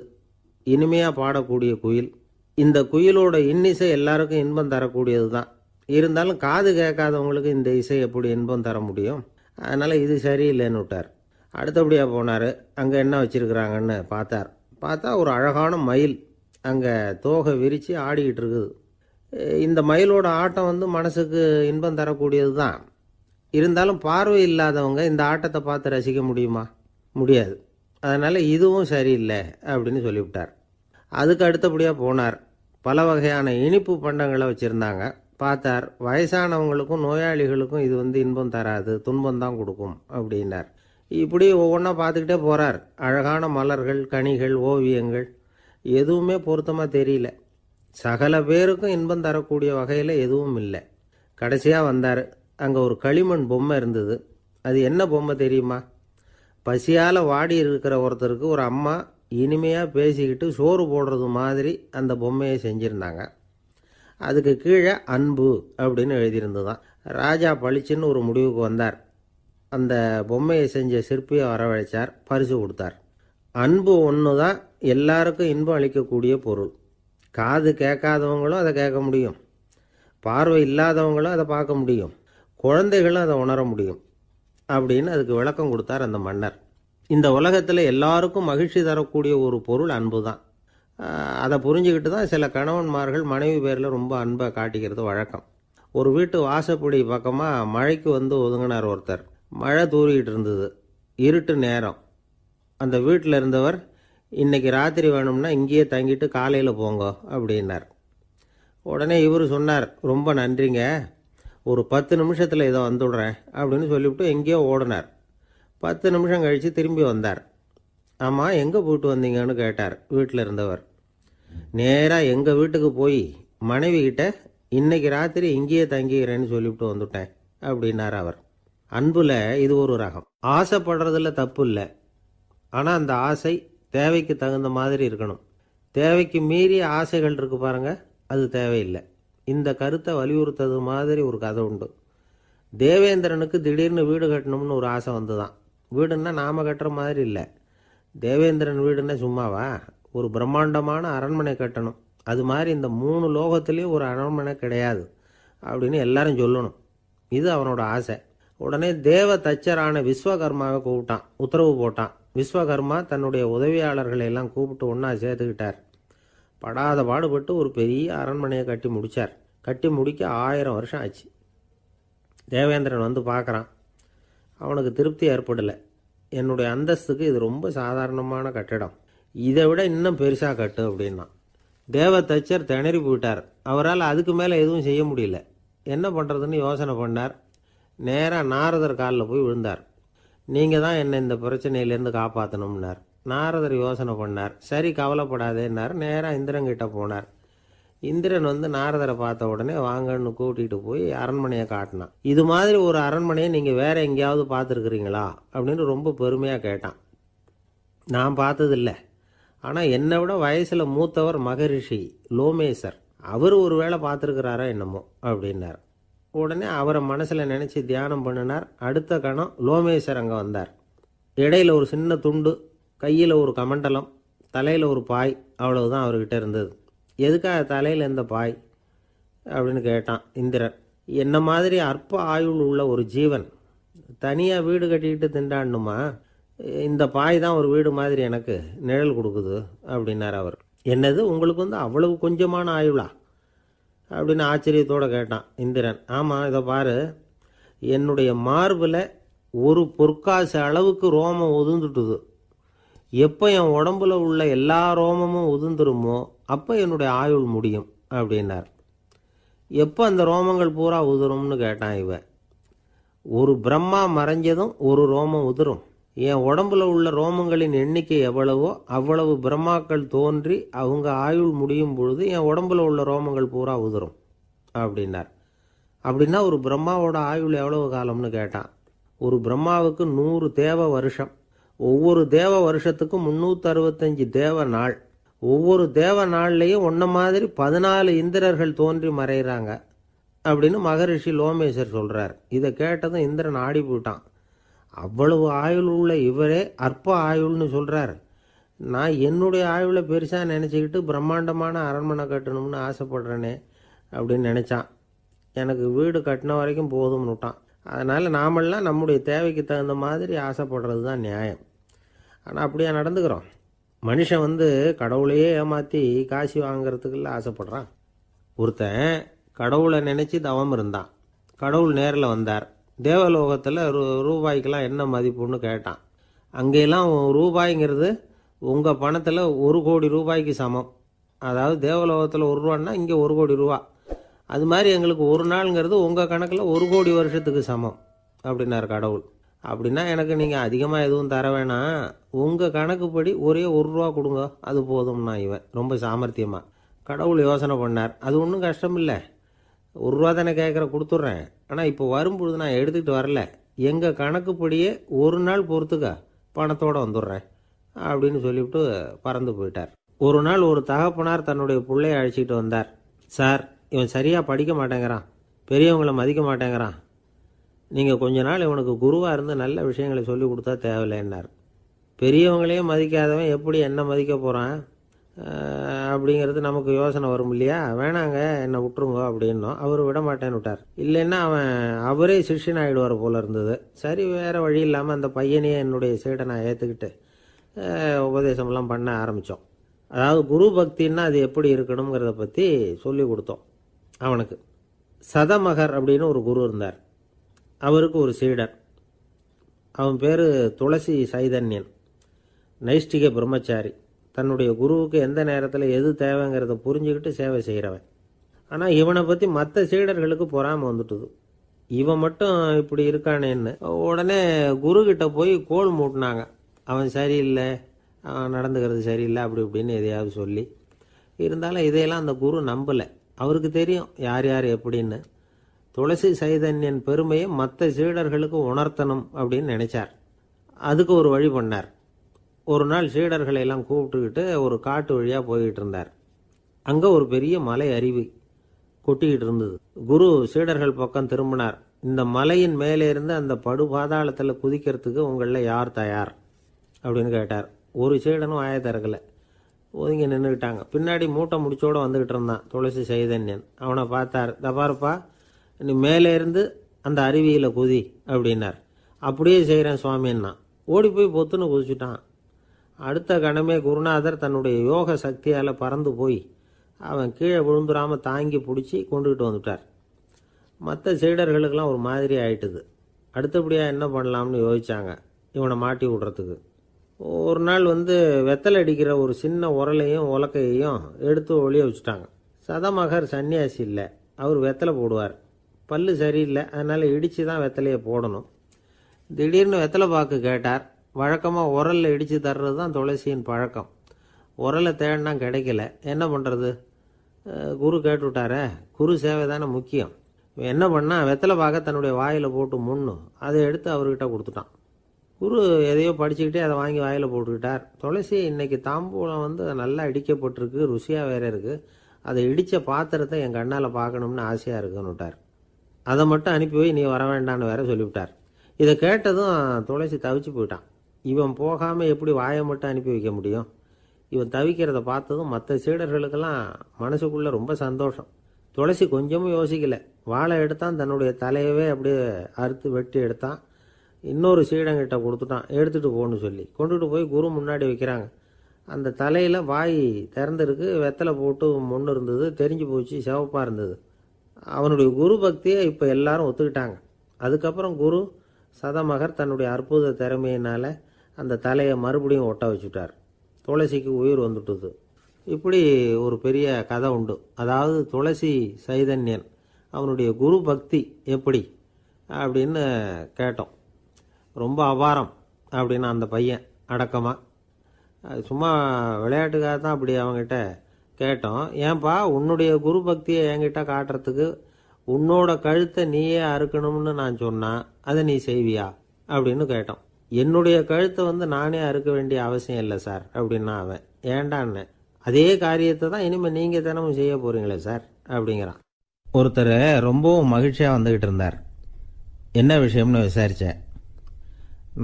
இனிமையாக பாடக்கூடிய குயில். இந்த குயிலோட இன்னிசை எல்லாருக்கும் இன்பம் தரக்கூடியது தான். இருந்தாலும் காது கேட்காதவங்களுக்கு இந்த இசை எப்படி இன்பம் தர முடியும்? அதனால் இது சரியில்லைன்னு விட்டார். அடுத்தபடியாக போனார். அங்கே என்ன வச்சுருக்குறாங்கன்னு பார்த்தா ஒரு அழகான மயில் அங்கே தோகை விரித்து ஆடிக்கிட்டு இருக்குது. இந்த மயிலோட ஆட்டம் மனசுக்கு இன்பம் தரக்கூடியது தான். இருந்தாலும் பார்வை இல்லாதவங்க இந்த ஆட்டத்தை பார்த்து ரசிக்க முடியுமா? முடியாது. அதனால் இதுவும் சரியில்லை அப்படின்னு சொல்லிவிட்டார். அதுக்கு அடுத்தபடியாக போனார். பல வகையான இனிப்பு பண்டங்களை வச்சுருந்தாங்க. பார்த்தார், வயசானவங்களுக்கும் நோயாளிகளுக்கும் இது இன்பம் தராது, துன்பம் தான் கொடுக்கும் அப்படின்னார். இப்படி ஒவ்வொன்றா பார்த்துக்கிட்டே போகிறார். அழகான மலர்கள், கனிகள், ஓவியங்கள் எதுவுமே பொருத்தமாக தெரியல. சகல பேருக்கும் இன்பம் தரக்கூடிய வகையில் எதுவும் இல்லை. கடைசியாக வந்தார். அங்கே ஒரு களிமண் பொம்மை இருந்தது. அது என்ன பொம்மை தெரியுமா? பசியால் வாடி இருக்கிற ஒருத்தருக்கு ஒரு அம்மா இனிமையாக பேசிக்கிட்டு சோறு போடுறது மாதிரி அந்த பொம்மையை செஞ்சுருந்தாங்க. அதுக்கு கீழே அன்பு அப்படின்னு எழுதியிருந்ததுதான். ராஜா பளிச்சுன்னு ஒரு முடிவுக்கு வந்தார். அந்த பொம்மையை செஞ்ச சிற்பியை வரவழைச்சார், பரிசு கொடுத்தார். அன்பு ஒன்று தான் எல்லாருக்கும் இன்பம் அளிக்கக்கூடிய பொருள். காது கேட்காதவங்களும் அதை கேட்க முடியும், பார்வை இல்லாதவங்களும் அதை பார்க்க முடியும், குழந்தைகளும் அதை உணர முடியும் அப்படின்னு அதுக்கு விளக்கம் கொடுத்தார் அந்த மன்னர். இந்த உலகத்தில் எல்லாருக்கும் மகிழ்ச்சி தரக்கூடிய ஒரு பொருள் அன்பு தான். அதை புரிஞ்சுக்கிட்டு தான் சில கணவன்மார்கள் மனைவி பேரில் ரொம்ப அன்பை காட்டிக்கிறது வழக்கம். ஒரு வீட்டு வாசப்படி பக்கமாக மழைக்கு ஒதுங்கினார் ஒருத்தர். மழை தூரிக்கிட்டு இருந்தது, இருட்டு நேரம். அந்த வீட்டில் இருந்தவர், இன்னைக்கு ராத்திரி வேணும்னா இங்கேயே தங்கிட்டு காலையில் போங்க அப்படின்னார். உடனே இவர் சொன்னார், ரொம்ப நன்றிங்க, ஒரு 10 நிமிஷத்தில் இதை வந்துவிடுறேன் அப்படின்னு சொல்லிவிட்டு எங்கேயோ ஓடினார். 10 நிமிஷம் கழித்து திரும்பி வந்தார். ஆமாம், எங்கே போயிட்டு வந்தீங்கன்னு கேட்டார் வீட்டில் இருந்தவர். நேராக எங்கள் வீட்டுக்கு போய் மனைவி கிட்ட இன்னைக்கு ராத்திரி இங்கேயே தங்கிக்கிறேன்னு சொல்லிவிட்டு வந்துட்டேன் அப்படின்னார் அவர். அன்புல இது ஒரு ரகம். ஆசைப்படுறதுல தப்பு இல்லை, ஆனால் அந்த ஆசை தேவைக்கு தகுந்த மாதிரி இருக்கணும். தேவைக்கு மீறிய ஆசைகள் இருக்கு பாருங்க, அது தேவையில்லை. இந்த கருத்தை வலியுறுத்தது மாதிரி ஒரு கதை உண்டு. தேவேந்திரனுக்கு திடீர்னு வீடு கட்டணும்னு ஒரு ஆசை வந்துதான். வீடுன்னா நாம கட்டுற மாதிரி இல்லை. தேவேந்திரன் வீடுன்னா சும்மாவா? ஒரு பிரம்மாண்டமான அரண்மனை கட்டணும். அது மாதிரி இந்த 3 லோகத்துலேயும் ஒரு அரண்மனை கிடையாது அப்படின்னு எல்லாரும் சொல்லணும். இது அவனோட ஆசை. உடனே தேவ தச்சரான விஸ்வகர்மாவை கூப்பிட்டான், உத்தரவு போட்டான். விஸ்வகர்மா தன்னுடைய உதவியாளர்களை எல்லாம் கூப்பிட்டு ஒன்றா சேர்த்துக்கிட்டார். படாத பாடுபட்டு ஒரு பெரிய அரண்மனையை கட்டி முடித்தார். கட்டி முடிக்க 1000 வருஷம் ஆச்சு. தேவேந்திரன் பார்க்குறான். அவனுக்கு திருப்தி ஏற்படலை. என்னுடைய அந்தஸ்துக்கு இது ரொம்ப சாதாரணமான கட்டிடம், இதை விட இன்னும் பெருசாக கட்டு அப்படின்னா. தேவ தச்சர் திணறி போயிட்டார். அவரால் அதுக்கு மேலே எதுவும் செய்ய முடியல. என்ன பண்ணுறதுன்னு யோசனை பண்ணார். நேராக நாரதர் காலில் போய் விழுந்தார். நீங்கள் தான் என்னை இந்த பிரச்சனையிலேருந்து காப்பாற்றணும்னார். நாரதர் யோசனை பண்ணார். சரி, கவலைப்படாதேன்னார். நேராக இந்திரங்கிட்ட போனார். இந்திரன் வந்து நாரதரை பார்த்த உடனே வாங்கன்னு கூட்டிகிட்டு போய் அரண்மனையை காட்டினான். இது மாதிரி ஒரு அரண்மனையை நீங்கள் வேற எங்கேயாவது பார்த்துருக்குறீங்களா அப்படின்னு ரொம்ப பெருமையாக கேட்டான். நான் பார்த்ததில்ல, ஆனால் என்னை விட வயசில் மூத்தவர் மகரிஷி லோமேசர், அவர் ஒரு வேளை பார்த்துருக்கிறாரா என்னமோ அப்படின்னார். உடனே அவரை மனசில் நினச்சி தியானம் பண்ணினார். அடுத்த கணம் லோமேசர் அங்கே வந்தார். இடையில ஒரு சின்ன துண்டு, கையில் ஒரு கமண்டலம், தலையில் ஒரு பாய், அவ்வளவுதான் அவர்கிட்ட இருந்தது. எதுக்காக தலையில் எந்த பாய் அப்படின்னு கேட்டான் இந்திரன். என்ன மாதிரி அற்ப ஆயுள் உள்ள ஒரு ஜீவன் தனியாக வீடு கட்டிக்கிட்டு திண்டாடணுமா? இந்த பாய் தான் ஒரு வீடு மாதிரி எனக்கு நிழல் கொடுக்குது அப்படின்னார் அவர். என்னது, உங்களுக்கு வந்து அவ்வளவு கொஞ்சமான ஆயுளா அப்படின்னு ஆச்சரியத்தோடு கேட்டான் இந்திரன். ஆமாம், இதை பாரு, என்னுடைய மார்பில் ஒரு பொற்காசு அளவுக்கு ரோமம் உதிர்ந்துட்டுது. எப்போ என் உடம்புல உள்ள எல்லா ரோமமும் உதிர்ந்துருமோ அப்போ என்னுடைய ஆயுள் முடியும் அப்படின்னார். எப்போ அந்த ரோமங்கள் பூரா உதிரும்னு கேட்டான் இவன். ஒரு பிரம்மா மறைஞ்சதும் ஒரு ரோமம் உதிரும். என் உடம்புல உள்ள ரோமங்களின் எண்ணிக்கை எவ்வளவோ அவ்வளவு பிரம்மாக்கள் தோன்றி அவங்க ஆயுள் முடியும் பொழுது என் உடம்புல உள்ள ரோமங்கள் பூரா உதிரும் அப்படின்னார். அப்படின்னா ஒரு பிரம்மாவோட ஆயுள் எவ்வளவு காலம்னு கேட்டான். ஒரு பிரம்மாவுக்கு 100 தேவ வருஷம். ஒவ்வொரு தேவ வருஷத்துக்கும் 365 தேவ நாள். ஒவ்வொரு தேவ நாள்லையும் ஒன்ன மாதிரி 14 இந்திரர்கள் தோன்றி மறைகிறாங்க அப்படின்னு மகரிஷி லோமேசர் சொல்கிறார். இதை கேட்டதும் இந்திரன் ஆடி போயிட்டான். அவ்வளவு ஆயுள் உள்ள இவரே அற்ப ஆயுள்னு சொல்கிறார். நான் என்னுடைய ஆயுளை பெருசாக நினச்சிக்கிட்டு பிரம்மாண்டமான அரண்மனை கட்டணும்னு ஆசைப்படுறேனே அப்படின்னு நினச்சான். எனக்கு வீடு கட்டின வரைக்கும் போதும்னு விட்டான். அதனால் நாமெல்லாம் நம்முடைய தேவைக்கு தகுந்த மாதிரி ஆசைப்படுறது தான் நியாயம். ஆனால் அப்படியே நடந்துக்கிறோம். மனுஷன் வந்து கடவுளையே ஏமாற்றி காசு வாங்கிறதுக்குள்ள ஆசைப்படுறான். ஒருத்தன் கடவுளை நினச்சி தவம் இருந்தான். கடவுள் நேரில் வந்தார். தேவலோகத்தில் ரூபாய்க்கெல்லாம் என்ன மதிப்புன்னு கேட்டான். அங்கெல்லாம் ரூபாய்ங்கிறது உங்கள் பணத்தில் 1 கோடி ரூபாய்க்கு சமம். அதாவது தேவலோகத்தில் 1 ரூபான்னா இங்கே 1 கோடி ரூபா. அது மாதிரி எங்களுக்கு ஒரு நாளுங்கிறது உங்கள் கணக்கில் 1 கோடி வருஷத்துக்கு சமம் அப்படின்னார் கடவுள். அப்படின்னா எனக்கு நீங்கள் அதிகமாக எதுவும் தர வேணாம், உங்கள் கணக்குப்படி ஒரே 1 ரூபா கொடுங்க, அது போதும்னா இவன் ரொம்ப சாமர்த்தியமாக. கடவுள் யோசனை பண்ணார். அது ஒன்றும் கஷ்டம் இல்லை, 1 ரூபா தானே கேட்குற, கொடுத்துட்றேன். ஆனால் இப்போ வரும்பொழுது நான் எடுத்துக்கிட்டு வரல, எங்கள் கணக்குப்படியே 1 நாள் பொறுத்துக்க பணத்தோடு வந்துடுறேன் அப்படின்னு சொல்லிவிட்டு பறந்து போயிட்டார். ஒரு நாள் ஒரு தகப்பனார் தன்னுடைய பிள்ளையை அழைச்சிட்டு வந்தார். சார், இவன் சரியாக படிக்க மாட்டேங்கிறான், பெரியவங்களை மதிக்க மாட்டேங்கிறான், நீங்கள் கொஞ்ச நாள் இவனுக்கு குருவாக இருந்து நல்ல விஷயங்களை சொல்லி கொடுத்தா தேவையில்லைன்னார். பெரியவங்களையே மதிக்காதவன் எப்படி என்ன மதிக்க போகிறான் அப்படிங்கிறது நமக்கு யோசனை வரும் இல்லையா? வேணாங்க, என்னை விட்டுருங்க அப்படின்னோம். அவர் விட மாட்டேன்னு விட்டார். இல்லைன்னா அவரே சிஷ்யன் ஆகிடுவார் போல இருந்தது. சரி, வேறு வழி இல்லாமல் அந்த பையனையே என்னுடைய சீடை நான் ஏற்றுக்கிட்டு உபதேசம்லாம் பண்ண ஆரம்பித்தோம். அதாவது குரு பக்தின்னா அது எப்படி இருக்கணுங்கிறத பற்றி சொல்லி கொடுத்தோம் அவனுக்கு. சதமகர் அப்படின்னு ஒரு குரு இருந்தார். அவருக்கு ஒரு சீடர். அவன் பேர் துளசி சைதன்யன், நைஷ்டிக பிரம்மச்சாரி. தன்னுடைய குருவுக்கு எந்த நேரத்தில் எது தேவைங்கிறத புரிஞ்சுக்கிட்டு சேவை செய்கிறவன். ஆனால் இவனை பற்றி மற்ற சீடர்களுக்கு பொறாமல் வந்துட்டுது. இவன் மட்டும் இப்படி இருக்கானேன்னு உடனே குருக்கிட்ட போய் கோல் மூட்டினாங்க. அவன் சரியில்லை, அவன் நடந்துக்கிறது சரியில்லை, அப்படி இப்படின்னு எதையாவது சொல்லி. இருந்தாலும் இதையெல்லாம் அந்த குரு நம்பலை. அவருக்கு தெரியும் யார் யார் எப்படின்னு. துளசி சைதன்யன் பெருமையை மற்ற சீடர்களுக்கு உணர்த்தணும் அப்படின்னு நினைச்சார். அதுக்கு ஒரு வழி பண்ணார். ஒரு நாள் சீடர்களை எல்லாம் கூப்பிட்டுக்கிட்டு ஒரு காட்டு வழியாக போய்கிட்டு இருந்தார். அங்கே ஒரு பெரிய மலை அருவி கொட்டிக்கிட்டு இருந்தது. குரு சீடர்கள் பக்கம் திரும்பினார். இந்த மலையின் மேலே இருந்து அந்த படுபாதாளத்தில் குதிக்கிறதுக்கு உங்களில் யார் தயார் அப்படின்னு கேட்டார். ஒரு சீடனும் வாயை திறக்கலை, ஒதுங்கி நின்றுக்கிட்டாங்க. பின்னாடி மூட்டை முடிச்சோடு வந்துக்கிட்டு இருந்தான் துளசி சைதன்யன். அவனை பார்த்தார். தபாருப்பா, நீ மேலே இருந்து அந்த அருவியில் குதி அப்படின்னார். அப்படியே செய்கிறேன் சுவாமின்னா ஓடி போய் பொத்துன்னு குதிச்சுட்டான். அடுத்த கணமே குருநாதர் தன்னுடைய யோக சக்தியால் பறந்து போய் அவன் கீழே விழுந்துடாமல் தாங்கி பிடிச்சி கொண்டுகிட்டு வந்துட்டார். மற்ற சீடர்களுக்கெல்லாம் ஒரு மாதிரி ஆயிட்டுது. அடுத்தபடியாக என்ன பண்ணலாம்னு யோசிச்சாங்க இவனை மாட்டி விடுறதுக்கு. ஒரு நாள் வெத்தலை அடிக்கிற ஒரு சின்ன உரலையும் உலக்கையையும் எடுத்து ஒளிய வச்சுட்டாங்க. சதமகர் சன்னியாசி இல்லை, அவர் வெத்தலை போடுவார். பல்லு சரியில்லை, அதனால் இடித்து தான் வெத்தலையை போடணும். திடீர்னு வெத்தலை பாக்கு கேட்டார். வழக்கமாக உரலில் இடித்து தர்றது தான் துளசியின் பழக்கம். உரலை தேடினா கிடைக்கல, என்ன பண்ணுறது? குரு கேட்டு விட்டாரே, குரு சேவை தானே முக்கியம். இவன் என்ன பண்ணா, வெத்தலை பாக்க தன்னுடைய வாயில் போட்டு முன்னு அதை எடுத்து அவர்கிட்ட கொடுத்துட்டான். குரு எதையோ படிச்சுக்கிட்டே அதை வாங்கி வாயில் போட்டுக்கிட்டார். துளசி, இன்னைக்கு தாம்பூலம் நல்லா இடிக்கப்பட்டிருக்கு, ருசியாக வேற இருக்குது, அதை இடித்த பாத்திரத்தை என் கண்ணால் பார்க்கணும்னு ஆசையாக இருக்குன்னு விட்டார். அதை மட்டும் அனுப்பி போய் நீ வர வேண்டான்னு வேற சொல்லிவிட்டார். இதை கேட்டதும் துளசி தவிச்சு போயிட்டான். இவன் போகாமல் எப்படி வாயை மட்டும் அனுப்பி வைக்க முடியும்? இவன் தவிக்கிறத பார்த்ததும் மற்ற சீடர்களுக்கெல்லாம் மனசுக்குள்ளே ரொம்ப சந்தோஷம். துளசி கொஞ்சமும் யோசிக்கலை, வாழை எடுத்தான், தன்னுடைய தலையவே அப்படியே அறுத்து வெட்டி எடுத்தான், இன்னொரு சீடங்கிட்ட கொடுத்துட்டான், எடுத்துகிட்டு போகணும்னு சொல்லி கொண்டுட்டு போய் குரு முன்னாடி வைக்கிறாங்க. அந்த தலையில் வாய் திறந்துருக்கு, வெத்தலை போட்டு முன்னு இருந்தது, தெரிஞ்சு போச்சு, சிவப்பாக இருந்தது. அவனுடைய குரு பக்தியை இப்போ எல்லாரும் ஒத்துக்கிட்டாங்க. அதுக்கப்புறம் குரு சதமகர் தன்னுடைய அற்புத திறமையினால் அந்த தலையை மறுபடியும் ஒட்ட வச்சுட்டார். துளசிக்கு உயிர் வந்துட்டுது. இப்படி ஒரு பெரிய கதை உண்டு. அதாவது துளசி சைதன்யன் அவனுடைய குரு பக்தி எப்படி அப்படின்னு கேட்டோம். ரொம்ப அபாரம் அப்படின்னு அந்த பையன் அடக்கமாக, சும்மா விளையாட்டுக்காக தான் அப்படி அவங்ககிட்ட கேட்டோம். ஏன்பா உன்னுடைய குரு பக்தியை என்கிட்ட காட்டுறதுக்கு உன்னோட கழுத்தை நீயே அறுக்கணும்னு நான் சொன்னேன், அதை நீ செய்வியா அப்படின்னு கேட்டோம். என்னுடைய கழுத்தை நானே அறுக்க வேண்டிய அவசியம் இல்லை சார் அப்படின்னா அவன். ஏண்டான்னு, அதே காரியத்தை தான் இனிமேல் நீங்கள் தினமும் செய்ய போகிறீங்களே சார் அப்படிங்கிறான். ஒருத்தர் ரொம்பவும் மகிழ்ச்சியாக வந்துக்கிட்டு இருந்தார். என்ன விஷயம்னு விசாரித்தேன்.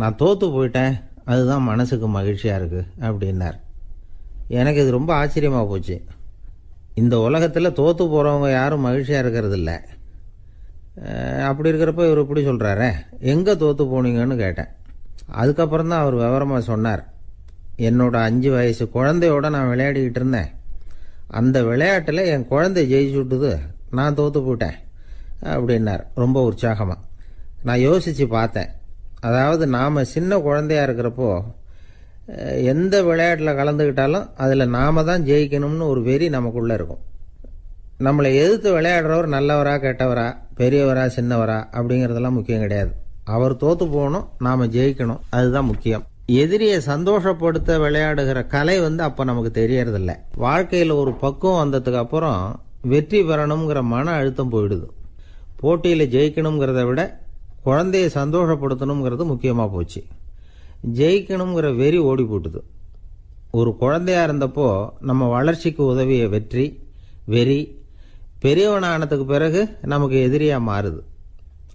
நான் தோற்று போயிட்டேன், அதுதான் மனசுக்கு மகிழ்ச்சியாக இருக்குது அப்படின்னார். எனக்கு இது ரொம்ப ஆச்சரியமாக போச்சு. இந்த உலகத்தில் தோற்று போகிறவங்க யாரும் மகிழ்ச்சியாக இருக்கிறது இல்லை. அப்படி இருக்கிறப்ப இவர் இப்படி சொல்கிறாரே, எங்கே தோற்று போனீங்கன்னு கேட்டேன். அதுக்கப்புறம் தான் அவர் விவரமாக சொன்னார். என்னோட 5 வயசு குழந்தையோட நான் விளையாடிக்கிட்டு இருந்தேன். அந்த விளையாட்டில் என் குழந்தை ஜெயிச்சு விட்டுது, நான் தோற்று போயிட்டேன் அப்படின்னார் ரொம்ப உற்சாகமாக. நான் யோசித்து பார்த்தேன். அதாவது நாம் சின்ன குழந்தையாக இருக்கிறப்போ எந்த விளையாட்டில் கலந்துக்கிட்டாலும் அதில் நாம் தான் ஜெயிக்கணும்னு ஒரு வெறி நமக்குள்ளே இருக்கும். நம்மளை எதிர்த்து விளையாடுறவர் நல்லவரா கெட்டவரா, பெரியவரா சின்னவரா அப்படிங்கிறதெல்லாம் முக்கியம் கிடையாது. அவர் தோற்று போகணும், நாம் ஜெயிக்கணும், அதுதான் முக்கியம். எதிரியை சந்தோஷப்படுத்த விளையாடுகிற கலை அப்போ நமக்கு தெரியறதில்ல. வாழ்க்கையில் ஒரு பக்குவம் வந்ததுக்கு அப்புறம் வெற்றி பெறணுங்கிற மன அழுத்தம் போயிடுது. போட்டியில் ஜெயிக்கணுங்கிறத விட குழந்தையை சந்தோஷப்படுத்தணுங்கிறது முக்கியமாக போச்சு. ஜெயிக்கணுங்கிற வெறி ஓடி போட்டுது. ஒரு குழந்தையா இருந்தப்போ நம்ம வளர்ச்சிக்கு உதவிய வெறி பெரியவனானதுக்கு பிறகு நமக்கு எதிரியாக மாறுது.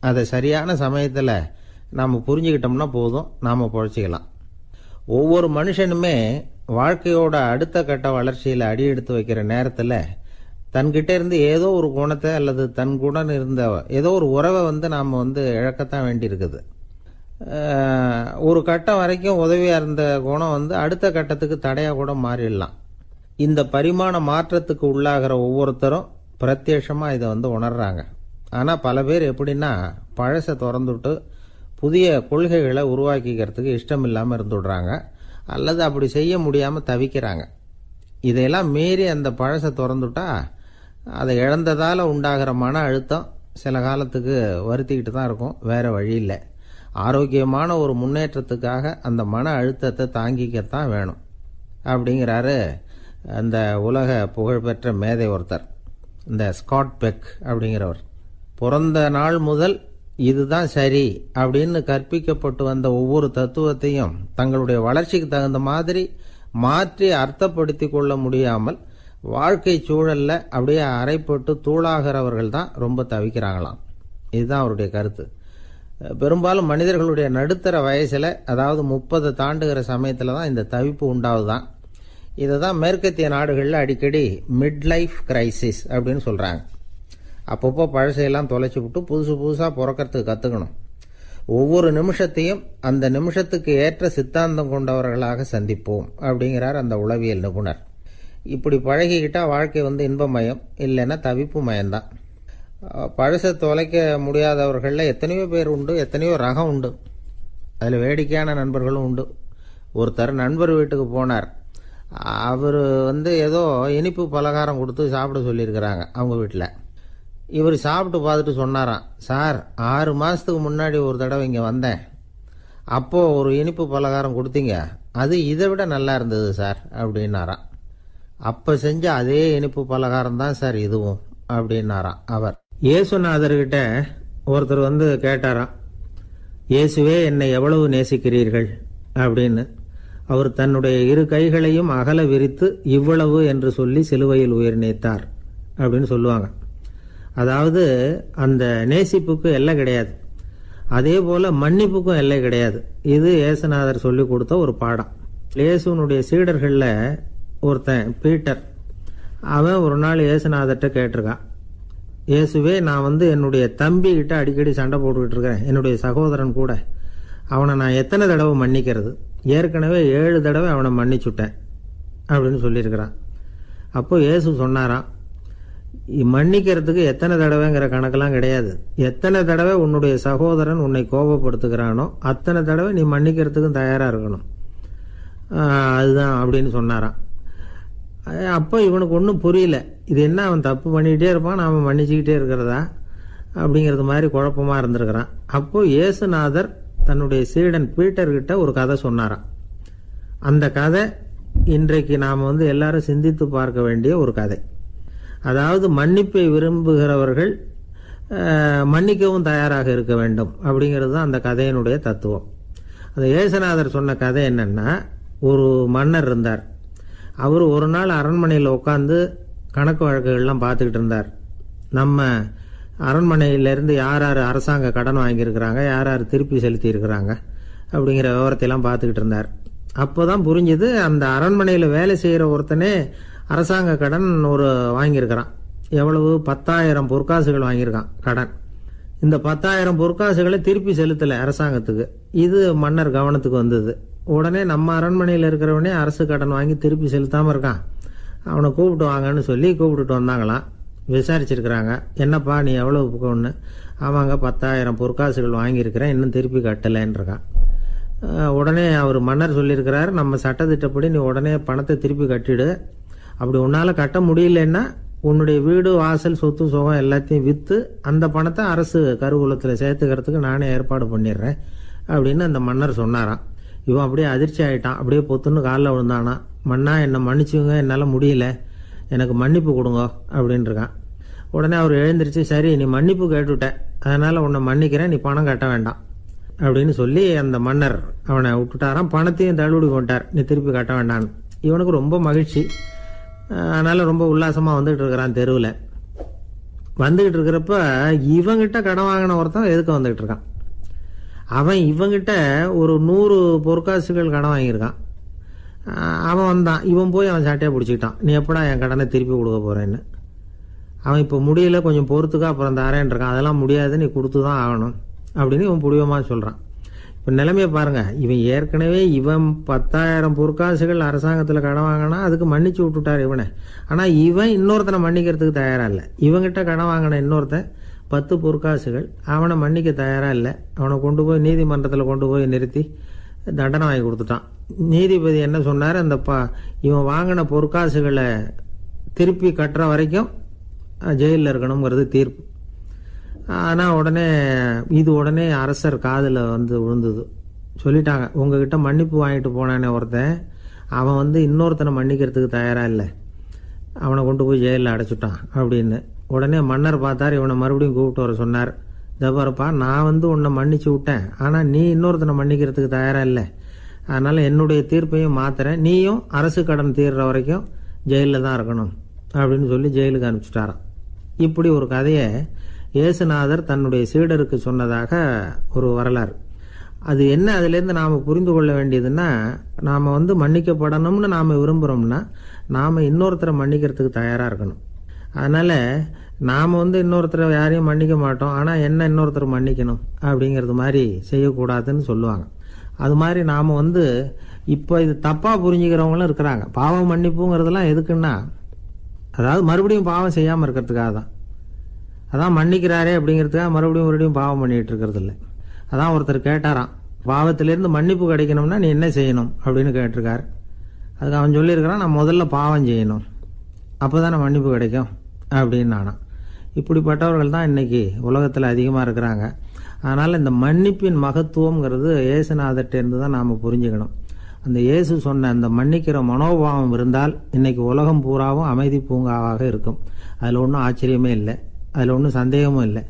அதை சரியான சமயத்தில் நாம் புரிஞ்சுக்கிட்டோம்னா போதும், நாம் பொழைச்சிக்கலாம். ஒவ்வொரு மனுஷனுமே வாழ்க்கையோட அடுத்த கட்ட வளர்ச்சியில் அடி எடுத்து வைக்கிற நேரத்தில் தன்கிட்ட இருந்து ஏதோ ஒரு குணத்தை அல்லது தன் குணம் இருந்த ஏதோ ஒரு உறவை நாம் இழக்கத்தான் வேண்டியிருக்குது. ஒரு கட்டம் வரைக்கும் உதவியாக இருந்த குணம் அடுத்த கட்டத்துக்கு தடையாக கூட மாறிடலாம். இந்த பரிமாண மாற்றத்துக்கு உள்ளாகிற ஒவ்வொருத்தரும் பிரத்யட்சமாக இதை உணர்றாங்க. ஆனால் பல பேர் எப்படின்னா, பழசை திறந்துவிட்டு புதிய கொள்கைகளை உருவாக்கிக்கிறதுக்கு இஷ்டம் இல்லாமல் இருந்துடுறாங்க, அல்லது அப்படி செய்ய முடியாமல் தவிக்கிறாங்க. இதையெல்லாம் மீறி அந்த பழசை திறந்துட்டா அதை இழந்ததால் உண்டாகிற மன அழுத்தம் சில காலத்துக்கு வருத்திக்கிட்டு தான் இருக்கும், வேறு வழி இல்லை. ஆரோக்கியமான ஒரு முன்னேற்றத்துக்காக அந்த மன அழுத்தத்தை தாங்கிக்கத்தான் வேணும் அப்படிங்கிறாரு அந்த உலக புகழ்பெற்ற மேதை ஒருத்தர், இந்த ஸ்காட் பெக் அப்படிங்கிறவர். பிறந்த நாள் முதல் இதுதான் சரி அப்படின்னு கற்பிக்கப்பட்டு வந்த ஒவ்வொரு தத்துவத்தையும் தங்களுடைய வளர்ச்சிக்கு தகுந்த மாதிரி மாற்றி அர்த்தப்படுத்தி கொள்ள முடியாமல் வாழ்க்கை சூழல்ல அப்படியே அரைப்பட்டு தூளாகிறவர்கள் தான் ரொம்ப தவிக்கிறாங்களாம். இதுதான் அவருடைய கருத்து. பெரும்பாலும் மனிதர்களுடைய நடுத்தர வயசில், அதாவது 30 தாண்டுகிற சமயத்தில் தான் இந்த தவிப்பு உண்டாவதுதான். இதை தான் மேற்கத்திய நாடுகளில் அடிக்கடி மிட் லைஃப் கிரைசிஸ் அப்படின்னு சொல்கிறாங்க. அப்பப்போ பழசையெல்லாம் தொலைச்சி விட்டு புதுசாக பிறக்கிறதுக்கு கற்றுக்கணும். ஒவ்வொரு நிமிஷத்தையும் அந்த நிமிஷத்துக்கு ஏற்ற சித்தாந்தம் கொண்டவர்களாக சந்திப்போம் அப்படிங்கிறார் அந்த உளவியல் நிபுணர். இப்படி பழகிக்கிட்டால் வாழ்க்கை இன்பமயம், இல்லைன்னா தவிப்பு மயம்தான். பழசை தொலைக்க முடியாதவர்களில் எத்தனையோ பேர் உண்டு, எத்தனையோ ரகம் உண்டு. அதில் வேடிக்கையான நண்பர்களும் உண்டு. ஒருத்தர் நண்பர் வீட்டுக்கு போனார். அவர் ஏதோ இனிப்பு பலகாரம் கொடுத்து சாப்பிட சொல்லியிருக்கிறாங்க அவங்க வீட்டில். இவர் சாப்பிட்டு பார்த்துட்டு சொன்னாராம், சார் 6 மாதத்துக்கு முன்னாடி ஒரு தடவை இங்கே வந்தேன், அப்போது ஒரு இனிப்பு பலகாரம் கொடுத்தீங்க, அது இதை விட நல்லா இருந்தது சார் அப்படின்னாராம். அப்ப செஞ்ச அதே இனிப்பு பலகாரம் தான் சார் இதுவும் அப்படின்னாராம் அவர். இயேசுநாதர்கிட்ட ஒருத்தர் வந்து கேட்டாராம், இயேசுவே என்னை எவ்வளவு நேசிக்கிறீர்கள் அப்படின்னு. அவர் தன்னுடைய இரு கைகளையும் அகல விரித்து இவ்வளவு என்று சொல்லி சிலுவையில் உயிர் நீத்தார் அப்படின்னு சொல்லுவாங்க. அதாவது அந்த நேசிப்புக்கு எல்லை கிடையாது, அதே போல மன்னிப்புக்கும் எல்லை கிடையாது. இது இயேசுநாதர் சொல்லி கொடுத்த ஒரு பாடம். இயேசுனுடைய சீடர்களில் ஒருத்தன் பீட்டர், அவன் ஒரு நாள் இயேசுநாதர்கிட்ட கேட்டிருக்கான், இயேசுவே நான் வந்து என்னுடைய தம்பி கிட்ட அடிக்கடி சண்டை போட்டுக்கிட்டு இருக்கிறேன், என்னுடைய சகோதரன் கூட, அவனை நான் எத்தனை தடவை மன்னிக்கிறது? ஏற்கனவே 7 தடவை அவனை மன்னிச்சுட்டேன் அப்படின்னு சொல்லியிருக்கிறான். அப்போ இயேசு சொன்னாராம், மன்னிக்கிறதுக்கு எத்தனை தடவைங்கிற கணக்கெல்லாம் கிடையாது. எத்தனை தடவை உன்னுடைய சகோதரன் உன்னை கோபப்படுத்துகிறானோ அத்தனை தடவை நீ மன்னிக்கிறதுக்கும் தயாராக இருக்கணும், அதுதான் அப்படின்னு சொன்னாராம். அப்போ இவனுக்கு ஒன்றும் புரியல, இது என்ன அவன் தப்பு பண்ணிக்கிட்டே இருப்பான், நாம மன்னிச்சுக்கிட்டே இருக்கிறதா அப்படிங்கிறது மாதிரி குழப்பமாக இருந்திருக்கிறான். அப்போ இயேசுநாதர் தன்னுடைய சீடன் பீட்டர்கிட்ட ஒரு கதை சொன்னாராம். அந்த கதை இன்றைக்கு நாம் வந்து எல்லாரும் சிந்தித்து பார்க்க வேண்டிய ஒரு கதை. அதாவது மன்னிப்பை விரும்புகிறவர்கள் மன்னிக்கவும் தயாராக இருக்க வேண்டும் அப்படிங்கிறது தான் அந்த கதையினுடைய தத்துவம். அந்த இயேசுநாதர் சொன்ன கதை என்னன்னா, ஒரு மன்னர் இருந்தார். அவர் ஒரு நாள் அரண்மனையில் உட்காந்து கணக்கு வழக்குகள்லாம் பார்த்துக்கிட்டு இருந்தார். நம்ம அரண்மனையிலேருந்து யார் யார் அரசாங்க கடன் வாங்கியிருக்கிறாங்க, யார் யார் திருப்பி செலுத்தி இருக்கிறாங்க அப்படிங்கிற விவரத்தையெல்லாம் பார்த்துக்கிட்டு இருந்தார். அப்போ தான் புரிஞ்சுது, அந்த அரண்மனையில் வேலை செய்கிற ஒருத்தனே அரசாங்க கடன் ஒரு வாங்கியிருக்கிறான். எவ்வளவு? 10,000 பொற்காசுகள் வாங்கியிருக்கான் கடன். இந்த 10,000 பொற்காசுகளை திருப்பி செலுத்தலை அரசாங்கத்துக்கு. இது மன்னர் கவனத்துக்கு வந்தது. உடனே நம்ம அரண்மனையில் இருக்கிறவனே அரசு கடன் வாங்கி திருப்பி செலுத்தாமல் இருக்கான், அவனை கூப்பிட்டு வாங்கன்னு சொல்லி கூப்பிட்டுட்டு வந்தாங்களாம். விசாரிச்சிருக்கிறாங்க, என்னப்பா நீ எவ்வளவு ஒன்று? ஆமாங்க 10,000 பொற்காசுகள் வாங்கியிருக்கிறேன், இன்னும் திருப்பி கட்டலைன்றிருக்கான். உடனே அவர் மன்னர் சொல்லியிருக்கிறார், நம்ம சட்டத்திட்டப்படி நீ உடனே பணத்தை திருப்பி கட்டிடு, அப்படி உன்னால் கட்ட முடியலன்னா உன்னுடைய வீடு வாசல் சொத்து சுகம் எல்லாத்தையும் விற்று அந்த பணத்தை அரசு கருவூலத்தில் சேர்த்துக்கிறதுக்கு நானே ஏற்பாடு பண்ணிடுறேன் அப்படின்னு அந்த மன்னர் சொன்னாராம். இவன் அப்படியே அதிர்ச்சி ஆகிட்டான், அப்படியே பொத்துன்னு காலில் விழுந்தானா, மன்னா என்னை மன்னிச்சுங்க, என்னால் முடியல, எனக்கு மன்னிப்பு கொடுங்க அப்படின்னு இருக்கான். உடனே அவர் எழுந்திரிச்சு, சரி நீ மன்னிப்பு கேட்டுவிட்ட, அதனால் உன்னை மன்னிக்கிறேன், நீ பணம் கட்ட வேண்டாம் அப்படின்னு சொல்லி அந்த மன்னர் அவனை விட்டுட்டாராம். பணத்தையும் தள்ளுபடி போட்டார், நீ திருப்பி கட்ட வேண்டான்னு. இவனுக்கு ரொம்ப மகிழ்ச்சி, அதனால் ரொம்ப உல்லாசமாக வந்துகிட்டு இருக்கிறான். தெருவில் வந்துக்கிட்டு இருக்கிறப்ப இவங்கிட்ட கடன் வாங்கின ஒருத்தன் எதுக்கு வந்துக்கிட்டு இருக்கான். அவன் இவங்கிட்ட ஒரு 100 பொற்காசுகள் கடன் வாங்கியிருக்கான். அவன் வந்தான், இவன் போய் அவன் சாட்டையாக பிடிச்சிக்கிட்டான், நீ எப்படா என் கடனை திருப்பி கொடுக்க போகிறேன்னு. அவன் இப்போ முடியல, கொஞ்சம் பொறுத்துக்கா, அப்புறம் தரேன் இருக்கான். அதெல்லாம் முடியாது, நீ கொடுத்து தான் ஆகணும் அப்படின்னு இவன் புடிவமாக சொல்கிறான். இப்போ நிலைமையை பாருங்க, இவன் ஏற்கனவே இவன் 10,000 பொற்காசுகள் அரசாங்கத்தில் கடன் வாங்கினா அதுக்கு மன்னிச்சு விட்டுட்டார் இவனை. ஆனால் இவன் இன்னொருத்தனை மன்னிக்கிறதுக்கு தயாராக இல்லை. இவங்கிட்ட கடன் வாங்கின இன்னொருத்தன் 10 பொற்காசுகள், அவனை மன்னிக்க தயாராக இல்லை. அவனை கொண்டு போய் நீதிமன்றத்தில் கொண்டு போய் நிறுத்தி தண்டனை வாங்கி கொடுத்துட்டான். நீதிபதி என்ன சொன்னார், அந்த இவன் வாங்கின பொற்காசுகளை திருப்பி கட்டுற வரைக்கும் ஜெயிலில் இருக்கணுங்கிறது தீர்ப்பு. ஆனால் உடனே அரசர் காதில் வந்து விழுந்தது. சொல்லிட்டாங்க, உங்ககிட்ட மன்னிப்பு வாங்கிட்டு போனானே ஒருத்தன், அவன் வந்து இன்னொருத்தனை மன்னிக்கிறதுக்கு தயாராக இல்லை, அவனை கொண்டு போய் ஜெயிலில் அடைச்சிட்டான் அப்படின்னு. உடனே மன்னர் பார்த்தார், இவனை மறுபடியும் கூப்பிட்டு வர சொன்னார். தபாரப்பா, நான் வந்து உன்னை மன்னிச்சு விட்டேன், ஆனால் நீ இன்னொருத்தனை மன்னிக்கிறதுக்கு தயாராக இல்லை, அதனால் என்னுடைய தீர்ப்பையும் மாத்துறேன், நீயும் அரசு கடன் தீர்ற வரைக்கும் ஜெயிலில் தான் இருக்கணும் அப்படின்னு சொல்லி ஜெயிலுக்கு அனுப்பிச்சிட்டாராம். இப்படி ஒரு கதையை இயேசுநாதர் தன்னுடைய சீடருக்கு சொன்னதாக ஒரு வரலாறு. அது என்ன, அதுலேருந்து நாம் புரிந்து கொள்ள வேண்டியதுன்னா, நாம் வந்து மன்னிக்கப்படணும்னு நாம் விரும்புகிறோம்னா நாம் இன்னொருத்தரை மன்னிக்கிறதுக்கு தயாராக இருக்கணும். அதனால் நாம் வந்து இன்னொருத்தரை யாரையும் மன்னிக்க மாட்டோம், ஆனால் என்ன இன்னொருத்தரை மன்னிக்கணும் அப்படிங்கிறது மாதிரி செய்யக்கூடாதுன்னு சொல்லுவாங்க. அது மாதிரி நாம் வந்து இப்போ இது தப்பாக புரிஞ்சுக்கிறவங்களும் இருக்கிறாங்க. பாவம் மன்னிப்புங்கிறதுலாம் எதுக்குன்னா, அதாவது மறுபடியும் பாவம் செய்யாமல் இருக்கிறதுக்காக தான். அதான் மன்னிக்கிறாரே அப்படிங்கிறதுக்காக மறுபடியும் பாவம் பண்ணிகிட்டு இருக்கிறது இல்லை. அதான் ஒருத்தர் கேட்டாராம், பாவத்திலேருந்து மன்னிப்பு கிடைக்கணும்னா நீ என்ன செய்யணும் அப்படின்னு கேட்டிருக்காரு. அதுக்கு அவன் சொல்லியிருக்கிறான், நான் முதல்ல பாவம் செய்யணும், அப்போ தானே மன்னிப்பு கிடைக்கும் அப்படின்னு நானாம். இப்படிப்பட்டவர்கள் தான் இன்னைக்கு உலகத்தில் அதிகமாக இருக்கிறாங்க. அதனால் இந்த மன்னிப்பின் மகத்துவங்கிறது இயேசுநாதர்கிட்டேருந்து தான் நாம் புரிஞ்சுக்கணும். அந்த இயேசு சொன்ன அந்த மன்னிக்கிற மனோபாவம் இருந்தால் இன்னைக்கு உலகம் பூராவும் அமைதி பூங்காவாக இருக்கும். அதில் ஒன்றும் ஆச்சரியமே இல்லை, அதில் ஒன்றும் சந்தேகமும் இல்லை.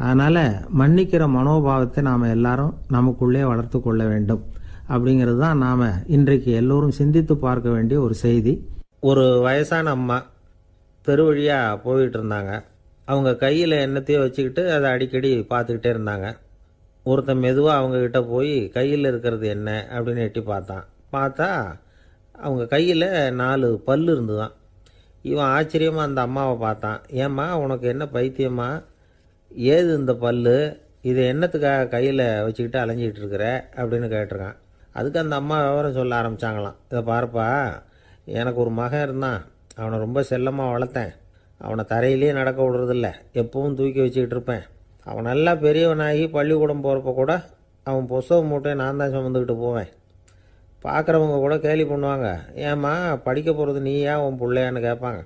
அதனால் மன்னிக்கிற மனோபாவத்தை நாம் எல்லாரும் நமக்குள்ளே வளர்த்து கொள்ள வேண்டும். அப்படிங்கிறது தான் நாம் இன்றைக்கு எல்லோரும் சிந்தித்து பார்க்க வேண்டிய ஒரு செய்தி. ஒரு வயசான அம்மா தெரு வழியாக போயிட்டு இருந்தாங்க. அவங்க கையில் எண்ணத்தையோ வச்சுக்கிட்டு அதை அடிக்கடி பார்த்துக்கிட்டே இருந்தாங்க. ஒருத்தன் மெதுவாக அவங்கக்கிட்ட போய் கையில் இருக்கிறது என்ன அப்படின்னு எட்டி பார்த்தா அவங்க கையில் 4 பல் இருந்துதான். இவன் ஆச்சரியமாக அந்த அம்மாவை பார்த்தான். ஏம்மா உனக்கு என்ன பைத்தியமா, ஏது இந்த பல்லு, இதை என்னத்துக்காக கையில் வச்சுக்கிட்டு அலைஞ்சிக்கிட்டு இருக்கிற அப்படின்னு கேட்டிருக்கான். அதுக்கு அந்த அம்மா விவரம் சொல்ல ஆரம்பித்தாங்களாம். இதை பாருப்பா, எனக்கு ஒரு மகன் இருந்தான், அவனை ரொம்ப செல்லமாக வளர்த்தேன். அவனை தரையிலே நடக்க விடுறதில்ல, எப்பவும் தூக்கி வச்சுக்கிட்டு இருப்பேன். அவன் நல்லா பெரியவனாகி பள்ளிக்கூடம் போகிறப்ப கூட அவன் புஸ்தக மூட்டையை நான் தான் சுமந்துக்கிட்டு போவேன். பார்க்குறவங்க கூட கேலி பண்ணுவாங்க, ஏம்மா படிக்க போகிறது நீயா உன் பிள்ளையான்னு கேட்பாங்க.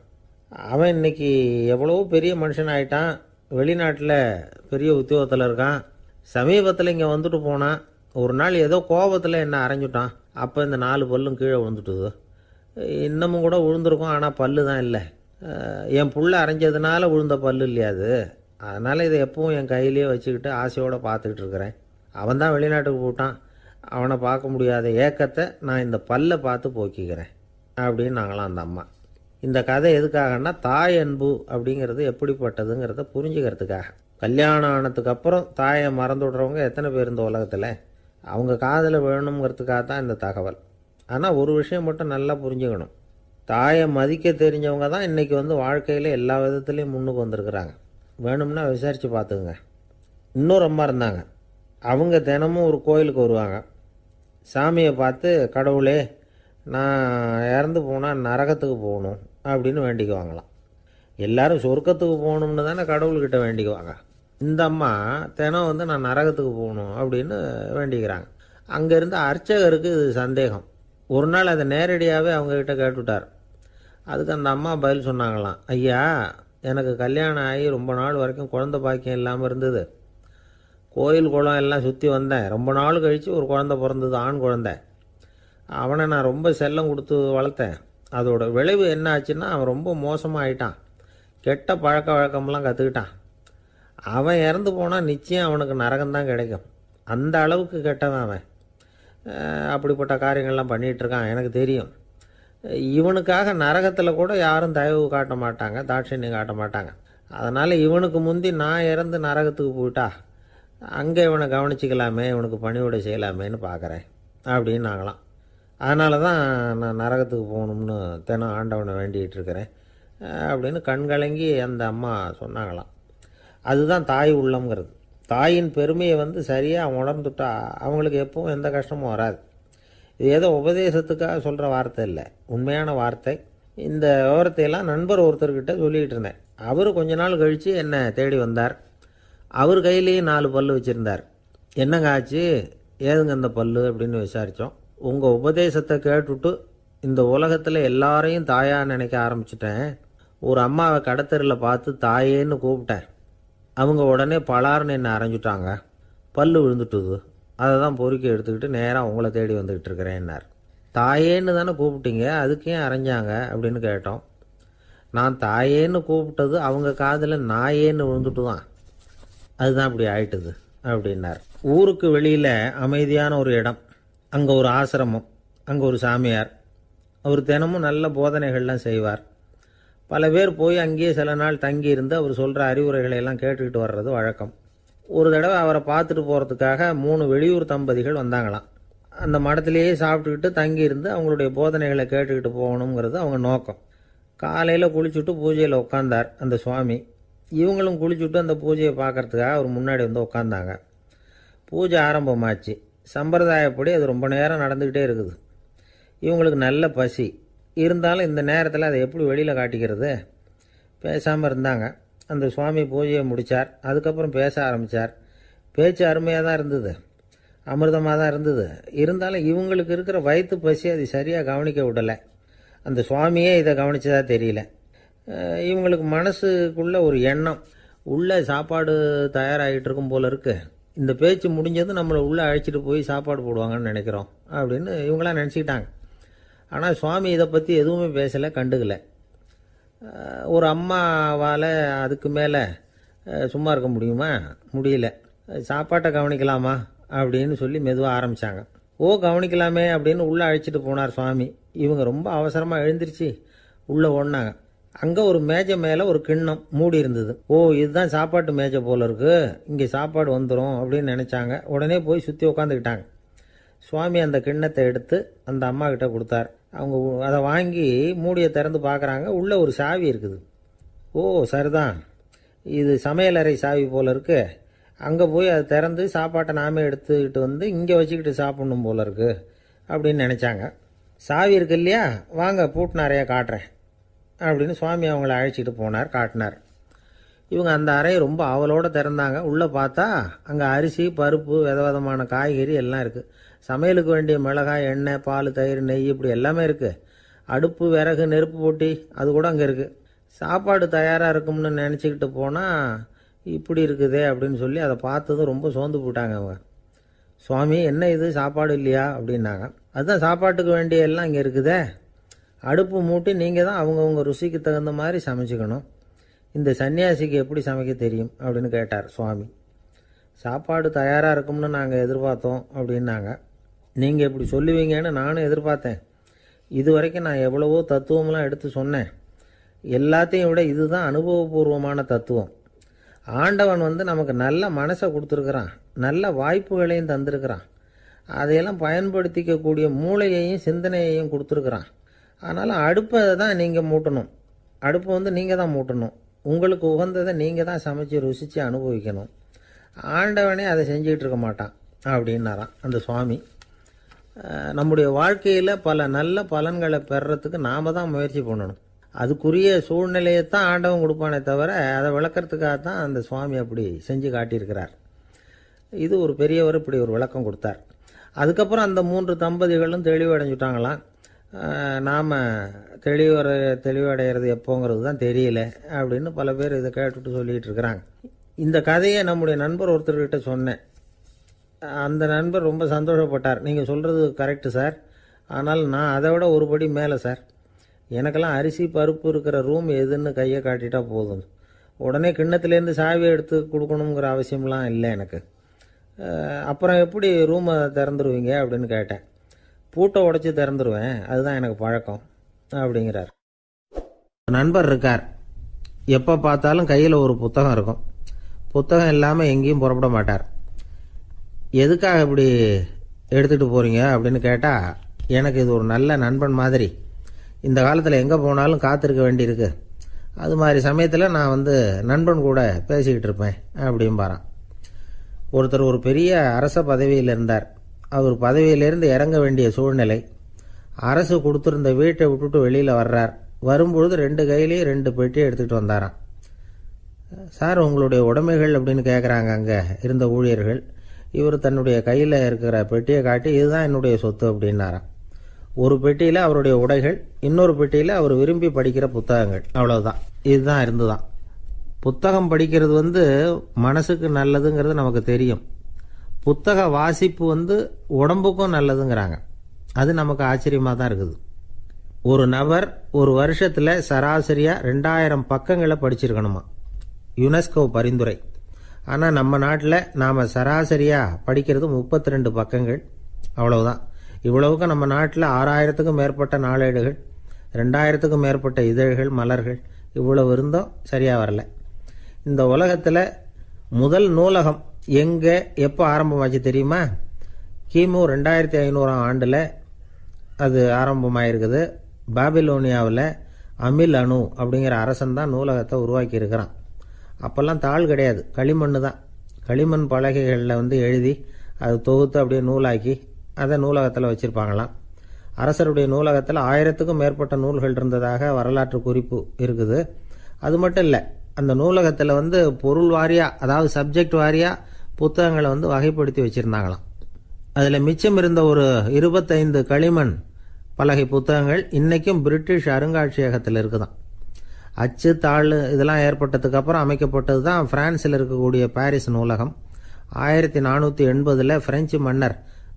அவன் இன்னைக்கு எவ்வளோ பெரிய மனுஷன் ஆகிட்டான், வெளிநாட்டில் பெரிய உத்தியோகத்தில் இருக்கான். சமீபத்தில் இங்கே வந்துட்டு போனான். ஒரு நாள் ஏதோ கோபத்தில் என்ன அரைஞ்சுட்டான். அப்போ இந்த 4 பல்லும் கீழே விழுந்துட்டுது. இன்னமும் கூட விழுந்திருக்கும், ஆனால் பல்லு தான் இல்லை. என் புள்ள அரைஞ்சதுனால விழுந்த பல்லு இல்லையா அது, அதனால் இதை எப்பவும் என் கையிலேயே வச்சுக்கிட்டு ஆசையோடு பார்த்துக்கிட்டு இருக்கிறேன். அவன் தான் வெளிநாட்டுக்கு போட்டான், அவனை பார்க்க முடியாத ஏக்கத்தை நான் இந்த பல்லை பார்த்து போக்கிக்கிறேன் அப்படின்னு நாங்களாம் அந்த அம்மா. இந்த கதை எதுக்காகன்னா, தாய் அன்பு அப்படிங்கிறது எப்படிப்பட்டதுங்கிறத புரிஞ்சுக்கிறதுக்காக. கல்யாணம் ஆனதுக்கு அப்புறம் தாயை மறந்து விடுறவங்க எத்தனை பேர் இந்த உலகத்தில், அவங்க காதில் வேணுங்கிறதுக்காக தான் இந்த தகவல். ஆனால் ஒரு விஷயம் மட்டும் நல்லா புரிஞ்சுக்கணும், தாயை மதிக்க தெரிஞ்சவங்க தான் இன்றைக்கி வாழ்க்கையில் எல்லா விதத்துலேயும் முன்னுக்கு வந்திருக்கிறாங்க. வேணும்னா விசாரித்து பார்த்துக்குங்க. இன்னொரு அம்மா இருந்தாங்க, அவங்க தினமும் ஒரு கோயிலுக்கு வருவாங்க. சாமியை பார்த்து, கடவுளே நான் இறந்து போனால் நரகத்துக்கு போகணும் அப்படின்னு வேண்டிக்குவாங்களாம். எல்லாரும் சொர்க்கத்துக்கு போகணும்னு தானே கடவுள்கிட்ட வேண்டிக்குவாங்க. இந்த அம்மா தினம் நான் நரகத்துக்கு போகணும் அப்படின்னு வேண்டிக்கிறாங்க. அங்கேருந்து அர்ச்சகருக்கு இது சந்தேகம். ஒரு நாள் அதை நேரடியாகவே அவங்கக்கிட்ட கேட்டுவிட்டார். அதுக்கு அந்த அம்மா பதில் சொன்னாங்களாம், ஐயா எனக்கு கல்யாணம் ஆகி ரொம்ப நாள் வரைக்கும் குழந்தை பாக்கியம் இல்லாமல் இருந்தது. கோயில் குளம் எல்லாம் சுற்றி வந்தேன். ரொம்ப நாள் கழித்து ஒரு குழந்தை பிறந்தது, ஆண் குழந்தை. அவனை நான் ரொம்ப செல்லம் கொடுத்து வளர்த்தேன். அதோட விளைவு என்ன ஆச்சுன்னா, அவன் ரொம்ப மோசமாக ஆயிட்டான். கெட்ட பழக்க வழக்கம்லாம் கற்றுக்கிட்டான். அவன் இறந்து போனால் நிச்சயம் அவனுக்கு நரகம்தான் கிடைக்கும். அந்த அளவுக்கு கெட்டவன் அவன். அப்படிப்பட்ட காரியங்கள்லாம் பண்ணிகிட்ருக்கான், எனக்கு தெரியும். இவனுக்காக நரகத்தில் கூட யாரும் தயவு காட்ட மாட்டாங்க, தாட்சண்யம் காட்ட மாட்டாங்க. அதனால் இவனுக்கு முந்தி நான் இறந்து நரகத்துக்கு போயிட்டா அங்கே இவனை கவனிச்சிக்கலாமே, இவனுக்கு பணிவிடை செய்யலாமேன்னு பார்க்குறேன் அப்படின்னு நாங்களாம். அதனால தான் நான் நரகத்துக்கு போகணும்னு தினம் ஆண்டவனை வேண்டிகிட்டு இருக்கிறேன் அப்படின்னு கண்கலங்கி அந்த அம்மா சொன்னாங்களாம். அதுதான் தாய் உள்ளம்ங்கிறது. தாயின் பெருமையை சரியாக உணர்ந்துட்டா அவங்களுக்கு எப்பவும் எந்த கஷ்டமும் வராது. இது ஏதோ உபதேசத்துக்காக சொல்கிற வார்த்தை இல்லை, உண்மையான வார்த்தை. இந்த விவரத்தையெல்லாம் நண்பர் ஒருத்தர்கிட்ட சொல்லிகிட்டு இருந்தேன். அவர் கொஞ்ச நாள் கழித்து என்னை தேடி வந்தார். அவர் கையிலேயே 4 பல்லு வச்சுருந்தார். என்னங்க ஆச்சு, ஏதுங்க அந்த பல்லு அப்படின்னு விசாரித்தோம். உங்கள் உபதேசத்தை கேட்டுவிட்டு இந்த உலகத்தில் எல்லாரையும் தாயாக நினைக்க ஆரம்பிச்சிட்டேன். ஒரு அம்மாவை கடத்தரில் பார்த்து தாயேன்னு கூப்பிட்டேன். அவங்க உடனே பலார்னு என்னை அரைஞ்சிட்டாங்க, பல்லு விழுந்துட்டுது. அதை தான் பொறுக்கி எடுத்துக்கிட்டு நேராக உங்களை தேடி வந்துக்கிட்டு இருக்கிறேன்னார். தாயேன்னு தானே கூப்பிட்டீங்க, அதுக்கு ஏன் அரைஞ்சாங்க அப்படின்னு கேட்டோம். நான் தாயேன்னு கூப்பிட்டது அவங்க காதில் நாயேன்னு விழுந்துட்டு தான், அதுதான் இப்படி ஆயிட்டுது அப்படின்னார். ஊருக்கு வெளியில் அமைதியான ஒரு இடம், அங்கே ஒரு ஆசிரமம், அங்கே ஒரு சாமியார். அவர் தினமும் நல்ல போதனைகள்லாம் செய்வார். பல பேர் போய் அங்கேயே சில நாள் தங்கி இருந்து அவர் சொல்கிற அறிவுரைகளை எல்லாம் கேட்டுக்கிட்டு வர்றது வழக்கம். ஒரு தடவை அவரை பார்த்துட்டு போகிறதுக்காக 3 வெளியூர் தம்பதிகள் வந்தாங்களாம். அந்த மடத்திலேயே சாப்பிட்டுக்கிட்டு தங்கி இருந்து அவங்களுடைய போதனைகளை கேட்டுக்கிட்டு போகணுங்கிறது அவங்க நோக்கம். காலையில் குளிச்சுட்டு பூஜையில் உட்காந்தார் அந்த சுவாமி. இவங்களும் குளிச்சுட்டு அந்த பூஜையை பார்க்கறதுக்காக அவர் முன்னாடி உட்காந்தாங்க. பூஜை ஆரம்பமாச்சு. சம்பிரதாயப்படி அது ரொம்ப நேரம் நடந்துக்கிட்டே இருக்குது. இவங்களுக்கு நல்ல பசி இருந்தாலும் இந்த நேரத்தில் அதை எப்படி வெளியில் காட்டிக்கிறது, பேசாமல் இருந்தாங்க. அந்த சுவாமி பூஜையை முடித்தார். அதுக்கப்புறம் பேச ஆரம்பித்தார். பேச்சு அருமையாக தான் இருந்தது, அமிர்தமாக தான் இருந்தது. இருந்தாலும் இவங்களுக்கு இருக்கிற வயிற்று பசி அது சரியாக கவனிக்க விடலை. அந்த சுவாமியே இதை கவனிச்சதா தெரியல. இவங்களுக்கு மனசுக்குள்ள ஒரு எண்ணம், உள்ள சாப்பாடு தயாராகிட்டு இருக்கும் போல இருக்கு, இந்த பேச்சு முடிஞ்சதும் நம்மளை உள்ளே அழைச்சிட்டு போய் சாப்பாடு போடுவாங்கன்னு நினைக்கிறோம் அப்படின்னு இவங்களாம் நினச்சிக்கிட்டாங்க. ஆனால் சுவாமி இதை பற்றி எதுவுமே பேசலை, கண்டுக்கலை. ஒரு அம்மாவால் அதுக்கு மேலே சும்மா இருக்க முடியுமா? முடியல. சாப்பாட்டை கவனிக்கலாமா அப்படின்னு சொல்லி மெதுவாக ஆரம்பித்தாங்க. கவனிக்கலாமே அப்படின்னு உள்ளே அழைச்சிட்டு போனார் சுவாமி. இவங்க ரொம்ப அவசரமாக எழுந்திருச்சு உள்ளே ஓடினாங்க. அங்கே ஒரு மேஜை மேலே ஒரு கிண்ணம் மூடி இருந்தது. இதுதான் சாப்பாட்டு மேஜை போல இருக்கு, இங்கே சாப்பாடு வந்துடும் அப்படின்னு நினச்சாங்க. உடனே போய் சுற்றி உட்காந்துக்கிட்டாங்க. சுவாமி அந்த கிண்ணத்தை எடுத்து அந்த அம்மா கிட்ட கொடுத்தார். அவங்க அதை வாங்கி மூடியை திறந்து பார்க்குறாங்க. உள்ளே ஒரு சாவி இருக்குது. சரிதான், இது சமையலறை சாவி போல இருக்கு. அங்கே போய் அதை திறந்து சாப்பாட்டை நாமே எடுத்துக்கிட்டு வந்து இங்கே வச்சுக்கிட்டு சாப்பிடணும் போல இருக்கு அப்படின்னு நினச்சாங்க. சாவி இருக்கு இல்லையா, வாங்க பூட்டின அறையை காட்டுறேன் அப்படின்னு சுவாமி அவங்கள அழைச்சிட்டு போனார், காட்டினார். இவங்க அந்த அறையை ரொம்ப ஆவலோடு திறந்தாங்க. உள்ளே பார்த்தா அங்கே அரிசி, பருப்பு, விதவிதமான காய்கறி எல்லாம் இருக்குது. சமையலுக்கு வேண்டிய மிளகாய், எண்ணெய், பால், தயிர், நெய் இப்படி எல்லாமே இருக்குது. அடுப்பு, விறகு, நெருப்பு போட்டி அது கூட அங்கே இருக்குது. சாப்பாடு தயாராக இருக்கும்னு நினச்சிக்கிட்டு போனால் இப்படி இருக்குதே அப்படின்னு சொல்லி அதை பார்த்ததும் ரொம்ப சோர்ந்து போட்டாங்க அவங்க. சுவாமி, என்ன இது சாப்பாடு இல்லையா அப்படின்னாங்க. அதுதான் சாப்பாட்டுக்கு வேண்டிய எல்லாம் இங்கே இருக்குதே. அடுப்பு மூட்டி நீங்கள் தான் அவங்கவுங்க ருசிக்கு தகுந்த மாதிரி சமைச்சிக்கணும். இந்த சன்னியாசிக்கு எப்படி சமைக்க தெரியும் அப்படின்னு கேட்டார் சுவாமி. சாப்பாடு தயாராக இருக்கும்னு நாங்கள் எதிர்பார்த்தோம் அப்படின்னாங்க. நீங்கள் இப்படி சொல்லுவீங்கன்னு நானும் எதிர்பார்த்தேன். இது வரைக்கும் நான் எவ்வளவோ தத்துவம்லாம் எடுத்து சொன்னேன். எல்லாத்தையும் விட இதுதான் அனுபவபூர்வமான தத்துவம். ஆண்டவன் நமக்கு நல்ல மனசை கொடுத்துருக்குறான், நல்ல வாய்ப்புகளையும் தந்திருக்கிறான், அதையெல்லாம் பயன்படுத்திக்கக்கூடிய மூளையையும் சிந்தனையையும் கொடுத்துருக்குறான். அதனால் அடுப்பை தான் நீங்கள் மூட்டணும். அடுப்பை நீங்கள் தான் மூட்டணும். உங்களுக்கு உகந்ததை நீங்கள் தான் சமைச்சு ருசித்து அனுபவிக்கணும். ஆண்டவனே அதை செஞ்சுக்கிட்டு இருக்க மாட்டான் அப்படின்னாராம் அந்த சுவாமி. நம்முடைய வாழ்க்கையில் பல நல்ல பலன்களை பெறறதுக்கு நாம் தான் முயற்சி பண்ணணும். அதுக்குரிய சூழ்நிலையை தான் ஆண்டவன் கொடுப்பானே தவிர அதை விளக்கிறதுக்காக தான் அந்த சுவாமி அப்படி செஞ்சு காட்டியிருக்கிறார். இது ஒரு பெரியவர் இப்படி ஒரு விளக்கம் கொடுத்தார். அதுக்கப்புறம் அந்த 3 தம்பதிகளும் தெளிவடைஞ்சுட்டாங்களாம். நாம் தெளிவடைகிறது எப்போங்கிறது தான் தெரியல அப்படின்னு பல பேர் இதை கேட்டுட்டு சொல்லிகிட்டு இருக்கிறாங்க. இந்த கதையை நம்முடைய நண்பர் ஒருத்தர்கிட்ட சொன்னேன். அந்த நண்பர் ரொம்ப சந்தோஷப்பட்டார். நீங்கள் சொல்கிறது கரெக்டு சார், ஆனால் நான் அதை விட ஒரு படி மேலே சார். எனக்கெல்லாம் அரிசி, பருப்பு இருக்கிற ரூம் எதுன்னு கையை காட்டிட்டா போதும். உடனே கிண்ணத்துலேருந்து சாவியை எடுத்து கொடுக்கணுங்கிற அவசியம்லாம் இல்லை எனக்கு. அப்புறம் எப்படி ரூமை திறந்துருவீங்க அப்படின்னு கேட்டேன். பூட்டை உடைச்சி திறந்துருவேன், அதுதான் எனக்கு பழக்கம் அப்படிங்கிறார். நண்பர் இருக்கார். எப்போ பார்த்தாலும் கையில் ஒரு புத்தகம் இருக்கும். புத்தகம் இல்லாமல் எங்கேயும் புறப்பட மாட்டார். எதுக்காக இப்படி எடுத்துகிட்டு போகிறீங்க அப்படின்னு கேட்டால், எனக்கு இது ஒரு நல்ல நண்பன் மாதிரி. இந்த காலத்தில் எங்கே போனாலும் காத்திருக்க வேண்டியிருக்கு. அது மாதிரி சமயத்தில் நான் நண்பன் கூட பேசிக்கிட்டு இருப்பேன் அப்படிம்பாரான். ஒருத்தர் ஒரு பெரிய அரச பதவியில் இருந்தார். அவர் பதவியிலிருந்து இறங்க வேண்டிய சூழ்நிலை. அரசு கொடுத்துருந்த வீட்டை விட்டுட்டு வெளியில் வர்றார். வரும்பொழுது 2 கையிலையும் 2 பெட்டியை எடுத்துகிட்டு வந்தாராம். சார், உங்களுடைய உடைமைகள் அப்படின்னு கேட்குறாங்க அங்கே இருந்த ஊழியர்கள். இவர் தன்னுடைய கையில் இருக்கிற பெட்டியை காட்டி, இதுதான் என்னுடைய சொத்து அப்படின்னாராம். ஒரு பெட்டியில் அவருடைய உடைகள், இன்னொரு பெட்டியில் அவர் விரும்பி படிக்கிற புத்தகங்கள். அவ்வளவுதான். இதுதான் இருந்துதான். புத்தகம் படிக்கிறது மனசுக்கு நல்லதுங்கிறது நமக்கு தெரியும். புத்தக வாசிப்பு உடம்புக்கும் நல்லதுங்கிறாங்க. அது நமக்கு ஆச்சரியமாக தான் இருக்குது. ஒரு நபர் ஒரு வருஷத்தில் சராசரியாக 2000 பக்கங்களை படிச்சிருக்கணுமா, யுனெஸ்கோ பரிந்துரை. ஆனால் நம்ம நாட்டில் நாம் சராசரியாக படிக்கிறது 32 பக்கங்கள். அவ்வளவுதான். இவ்வளவுக்கு நம்ம நாட்டில் 6000த்துக்கும் மேற்பட்ட நாளேடுகள், 2000த்துக்கும் மேற்பட்ட இதழ்கள், மலர்கள் இவ்வளவு இருந்தோம், சரியாக வரல. இந்த உலகத்தில் முதல் நூலகம் எங்கே எப்போ ஆரம்பமாச்சு தெரியுமா? கிமு 2500ஆம் ஆண்டில் அது ஆரம்பமாயிருக்குது. பாபிலோனியாவில் அமில் அணு அப்படிங்கிற அரசன் தான் நூலகத்தை உருவாக்கி இருக்கிறான். அப்போல்லாம் தாள் கிடையாது, களிமண் தான். களிமண் பலகைகளில் எழுதி அது தொகுத்து அப்படியே நூலாக்கி அதை நூலகத்தில் வச்சுருப்பாங்களாம். அரசருடைய நூலகத்தில் 1000த்துக்கும் மேற்பட்ட நூல்கள் இருந்ததாக வரலாற்று குறிப்பு இருக்குது. அது மட்டும் இல்லை, அந்த நூலகத்தில் பொருள் வாரியாக, அதாவது சப்ஜெக்ட் வாரியாக புத்தகங்களை வகைப்படுத்தி வச்சுருந்தாங்களாம். அதில் மிச்சம் இருந்த ஒரு 25 களிமண் பலகை புத்தகங்கள் இன்றைக்கும் பிரிட்டிஷ் அருங்காட்சியகத்தில் இருக்குதான். அச்சு, தாள் இதெல்லாம் ஏற்பட்டதுக்கு அப்புறம் அமைக்கப்பட்டது தான் பிரான்சில் இருக்கக்கூடிய பாரிஸ் நூலகம். 1480 பிரெஞ்சு மன்னர்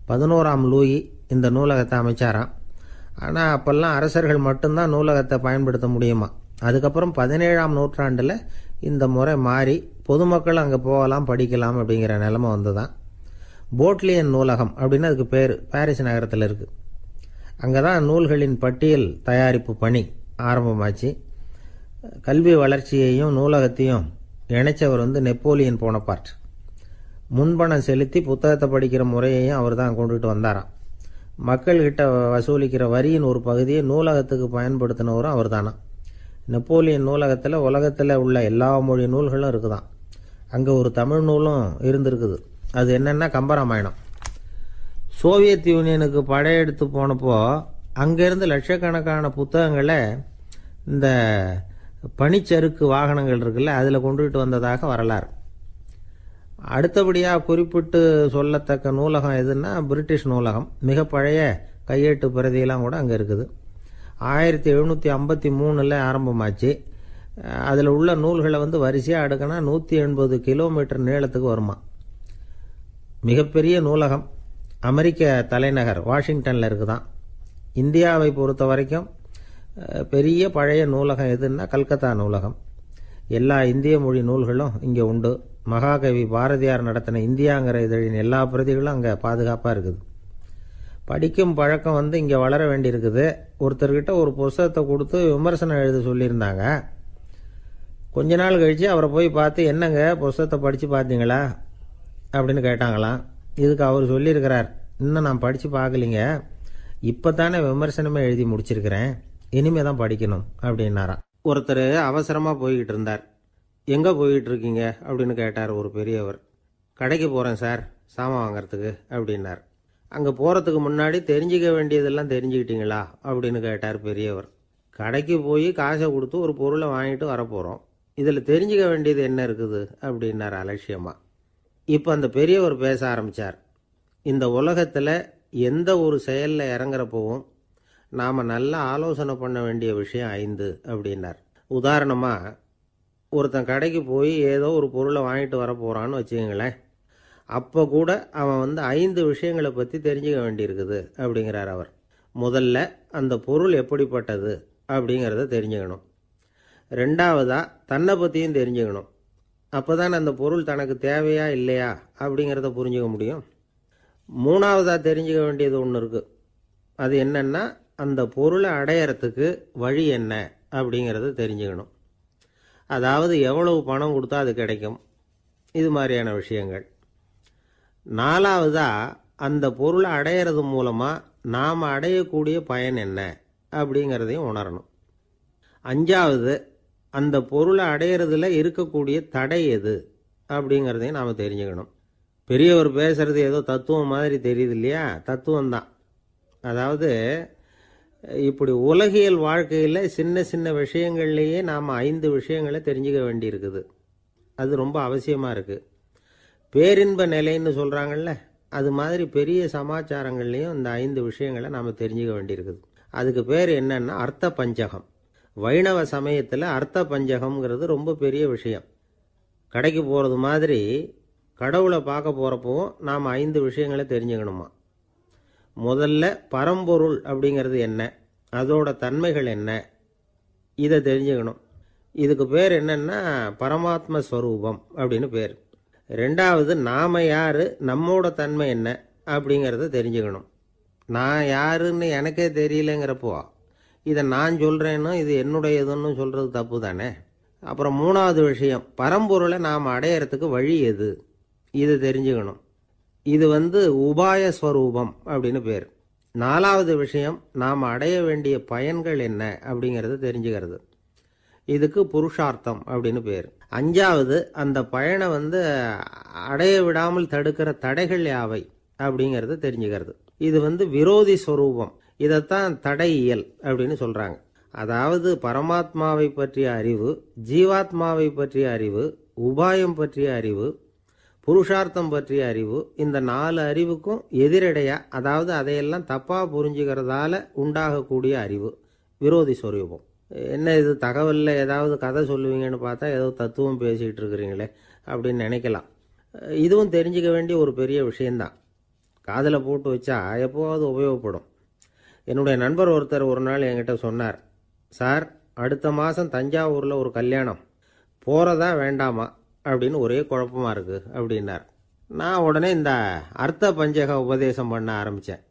11ஆம் லூயி இந்த நூலகத்தை அமைச்சாராம். ஆனால் அப்பெல்லாம் அரசர்கள் மட்டும்தான் நூலகத்தை பயன்படுத்த முடியுமா. அதுக்கப்புறம் 17ஆம் நூற்றாண்டில் இந்த முறை மாறி பொதுமக்கள் அங்கே போகலாம், படிக்கலாம் அப்படிங்கிற நிலைமை வந்துதான். போட்லியன் நூலகம் அப்படின்னு அதுக்கு பேர், பாரிஸ் நகரத்தில் இருக்குது. அங்கே தான் நூல்களின் பட்டியல் தயாரிப்பு பணி ஆரம்பமாச்சு. கல்வி வளர்ச்சியையும் நூலகத்தையும் இணைச்சவர் நெப்போலியன் போனபார்ட். முன்பணம் செலுத்தி புத்தகத்தை படிக்கிற முறையையும் அவர் தான் கொண்டுட்டு வந்தாராம். மக்கள்கிட்ட வசூலிக்கிற வரியின் ஒரு பகுதியை நூலகத்துக்கு பயன்படுத்தினவரும் அவர் தானா. நெப்போலியன் நூலகத்தில் உலகத்தில் உள்ள எல்லா மொழி நூல்களும் இருக்குதான். அங்கே ஒரு தமிழ் நூலும் இருந்திருக்குது. அது என்னென்னா கம்பராமாயணம். சோவியத் யூனியனுக்கு படையெடுத்து போனப்போ அங்கேருந்து லட்சக்கணக்கான புத்தகங்களை இந்த பனிச்சறுக்கு வாகனங்கள் இருக்குல்ல அதில் கொண்டுகிட்டு வந்ததாக வரலாறு. அடுத்தபடியாக குறிப்பிட்டு சொல்லத்தக்க நூலகம் எதுன்னா பிரிட்டிஷ் நூலகம். மிக பழைய கையெட்டு பிரதியெல்லாம் கூட அங்கே இருக்குது. 1753 ஆரம்பமாச்சு. அதில் உள்ள நூல்களை வரிசையாக அடுக்கினா 180 கிலோமீட்டர் நீளத்துக்கு வருமா. மிகப்பெரிய நூலகம் அமெரிக்க தலைநகர் வாஷிங்டனில் இருக்குதான். இந்தியாவை பொறுத்த வரைக்கும் பெரிய பழைய நூலகம் எதுன்னா கல்கத்தா நூலகம். எல்லா இந்திய மொழி நூல்களும் இங்கே உண்டு. மகாகவி பாரதியார் நடத்தின இந்தியாங்கிற இதழின் எல்லா பிரதிகளும் அங்கே பாதுகாப்பாக இருக்குது. படிக்கும் பழக்கம் இங்கே வளர வேண்டியிருக்குது. ஒருத்தர்கிட்ட ஒரு புஸ்தகத்தை கொடுத்து விமர்சனம் எழுத சொல்லியிருந்தாங்க. கொஞ்ச நாள் கழித்து அவரை போய் பார்த்து, என்னங்க புஸ்தகத்தை படித்து பார்த்தீங்களா அப்படின்னு கேட்டாங்களாம். இதுக்கு அவர் சொல்லியிருக்கிறார், இன்னும் நான் படித்து பார்க்கலிங்க, இப்போ தானே விமர்சனமே எழுதி முடிச்சிருக்கிறேன், இனிமே தான் படிக்கணும் அப்படின்னாராம். ஒருத்தர் அவசரமாக போய்கிட்டு இருந்தார். எங்கே போய்கிட்டு இருக்கீங்க அப்படின்னு கேட்டார் ஒரு பெரியவர். கடைக்கு போகிறேன் சார், சாமான் வாங்கிறதுக்கு அப்படின்னார். அங்கே போகிறதுக்கு முன்னாடி தெரிஞ்சிக்க வேண்டியதெல்லாம் தெரிஞ்சுக்கிட்டீங்களா அப்படின்னு கேட்டார் பெரியவர். கடைக்கு போய் காசை கொடுத்து ஒரு பொருளை வாங்கிட்டு வரப்போகிறோம், இதில் தெரிஞ்சிக்க வேண்டியது என்ன இருக்குது அப்படின்னார் அலட்சியமாக. இப்போ அந்த பெரியவர் பேச ஆரம்பித்தார். இந்த உலகத்தில் எந்த ஒரு செயலில் இறங்குறப்பவும் நாம் நல்லா ஆலோசனை பண்ண வேண்டிய விஷயம் 5 அப்படின்னார். உதாரணமாக, ஒருத்தன் கடைக்கு போய் ஏதோ ஒரு பொருளை வாங்கிட்டு வர போகிறான்னு வச்சுக்கோங்களேன். அப்போ கூட அவன் 5 விஷயங்களை பற்றி தெரிஞ்சுக்க வேண்டியிருக்குது அப்படிங்கிறார் அவர். முதல்ல அந்த பொருள் எப்படிப்பட்டது அப்படிங்கிறத தெரிஞ்சுக்கணும். ரெண்டாவதாக தன்னை பற்றியும் தெரிஞ்சுக்கணும். அப்போ தான் அந்த பொருள் தனக்கு தேவையா இல்லையா அப்படிங்கிறத புரிஞ்சுக்க முடியும். மூணாவதாக தெரிஞ்சுக்க வேண்டியது ஒன்று இருக்குது. அது என்னென்னா, அந்த பொருளை அடையறதுக்கு வழி என்ன அப்படிங்கிறத தெரிஞ்சுக்கணும். அதாவது எவ்வளவு பணம் கொடுத்தா அது கிடைக்கும், இது மாதிரியான விஷயங்கள். நாலாவதாக அந்த பொருளை அடையிறது மூலமாக நாம் அடையக்கூடிய பயன் என்ன அப்படிங்கிறதையும் உணரணும். அஞ்சாவது, அந்த பொருளை அடையிறதுல இருக்கக்கூடிய தடை எது அப்படிங்கிறதையும் நாம் தெரிஞ்சுக்கணும். பெரியவர் பேசுறது ஏதோ தத்துவம் மாதிரி தெரியுது இல்லையா, தத்துவம்தான். அதாவது இப்படி உலகியல் வாழ்க்கையில் சின்ன சின்ன விஷயங்கள்லேயே நாம் 5 விஷயங்களை தெரிஞ்சுக்க வேண்டியிருக்குது. அது ரொம்ப அவசியமாக இருக்குது. பேரின்ப நிலைன்னு சொல்கிறாங்கல்ல, அது மாதிரி பெரிய சமாச்சாரங்கள்லேயும் இந்த 5 விஷயங்களை நாம் தெரிஞ்சுக்க வேண்டியிருக்குது. அதுக்கு பேர் என்னன்னா அர்த்த பஞ்சகம். வைணவ சமயத்தில் அர்த்த பஞ்சகம்ங்கிறது ரொம்ப பெரிய விஷயம். கடைக்கு போகிறது மாதிரி கடவுளை பார்க்க போகிறப்பவும் நாம் 5 விஷயங்களை தெரிஞ்சுக்கணுமா. முதல்ல பரம்பொருள் அப்படிங்கிறது என்ன, அதோட தன்மைகள் என்ன, இதை தெரிஞ்சுக்கணும். இதுக்கு பேர் என்னன்னா பரமாத்ம ஸ்வரூபம் அப்படின்னு பேர். ரெண்டாவது, நாம் யார், நம்மோட தன்மை என்ன அப்படிங்கிறத தெரிஞ்சுக்கணும். நான் யாருன்னு எனக்கே தெரியலங்கிறப்போ இதை நான் சொல்கிறேன்னு இது என்னுடையதுன்னு சொல்கிறது தப்பு தானே. அப்புறம் மூணாவது விஷயம், பரம்பொருளை நாம் அடையிறதுக்கு வழி எது, இது தெரிஞ்சுக்கணும். இது உபாய ஸ்வரூபம் அப்படின்னு பேர். நாலாவது விஷயம், நாம் அடைய வேண்டிய பயன்கள் என்ன அப்படிங்கிறது தெரிஞ்சுக்கிறது. இதுக்கு புருஷார்த்தம் அப்படின்னு பேர். அஞ்சாவது, அந்த பயனை அடைய விடாமல் தடுக்கிற தடைகள் யாவை அப்படிங்கிறது தெரிஞ்சுக்கிறது. இது விரோதி ஸ்வரூபம். இதைத்தான் தடையியல் அப்படின்னு சொல்கிறாங்க. அதாவது பரமாத்மாவை பற்றிய அறிவு, ஜீவாத்மாவை பற்றிய அறிவு, உபாயம் பற்றிய அறிவு, புருஷார்த்தம் பற்றிய அறிவு, இந்த 4 அறிவுக்கும் எதிரடையா, அதாவது அதையெல்லாம் தப்பாக புரிஞ்சுக்கிறதால உண்டாகக்கூடிய அறிவு விரோதி ஸ்வரூபம். என்ன இது தகவலில் ஏதாவது கதை சொல்லுவீங்கன்னு பார்த்தா ஏதோ தத்துவம் பேசிகிட்டு இருக்கிறீங்களே அப்படின்னு நினைக்கலாம். இதுவும் தெரிஞ்சுக்க வேண்டிய ஒரு பெரிய விஷயந்தான். காதில் போட்டு வச்சா எப்போவாவது உபயோகப்படும். என்னுடைய நண்பர் ஒருத்தர் ஒரு நாள் என்கிட்ட சொன்னார், சார் அடுத்த மாதம் தஞ்சாவூரில் ஒரு கல்யாணம், போகிறதா வேண்டாமா அப்படின்னு ஒரே குழப்பமாக இருக்குது அப்படின்னார். நான் உடனே இந்த அர்த்த பஞ்சக உபதேசம் பண்ண ஆரம்பித்தேன்.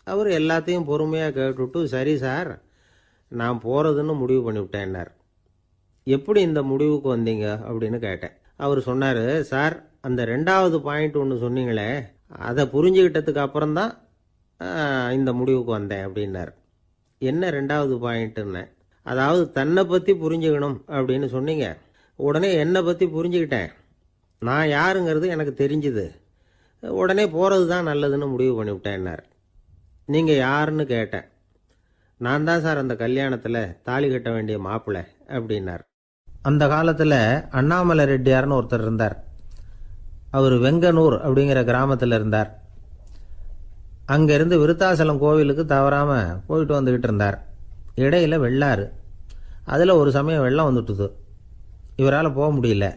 அவர் எல்லாத்தையும் பொறுமையாக கேட்டுவிட்டு, சரி சார் நான் போகிறதுன்னு முடிவு பண்ணிவிட்டேன்னார். எப்படி இந்த முடிவுக்கு வந்தீங்க அப்படின்னு கேட்டேன். அவர் சொன்னார், சார் அந்த 2வது பாயிண்ட் ஒன்று சொன்னீங்களே, அதை புரிஞ்சுக்கிட்டதுக்கு அப்புறம்தான் இந்த முடிவுக்கு வந்தேன் அப்படின்னார். என்ன 2வது பாயிண்ட்டுன்னு? அதாவது தன்னை பற்றி புரிஞ்சுக்கணும் அப்படின்னு சொன்னீங்க. உடனே என்னை பற்றி புரிஞ்சுக்கிட்டேன், நான் யாருங்கிறது எனக்கு தெரிஞ்சுது, உடனே போகிறது தான் நல்லதுன்னு முடிவு பண்ணிவிட்டேன்னார். நீங்கள் யாருன்னு கேட்டேன். நான் தான் சார் அந்த கல்யாணத்தில் தாலி கட்ட வேண்டிய மாப்பிள்ளை அப்படின்னார். அந்த காலத்தில் அண்ணாமலை ரெட்டியார்னு ஒருத்தர் இருந்தார். அவர் வெங்கனூர் அப்படிங்கிற கிராமத்தில் இருந்தார். அங்கேருந்து விருத்தாசலம் கோவிலுக்கு தவறாமல் போயிட்டு வந்துக்கிட்டு இருந்தார். இடையில வெள்ளாறு, அதில் ஒரு சமயம் வெள்ளம் வந்துட்டுது. இவரால் போக முடியல.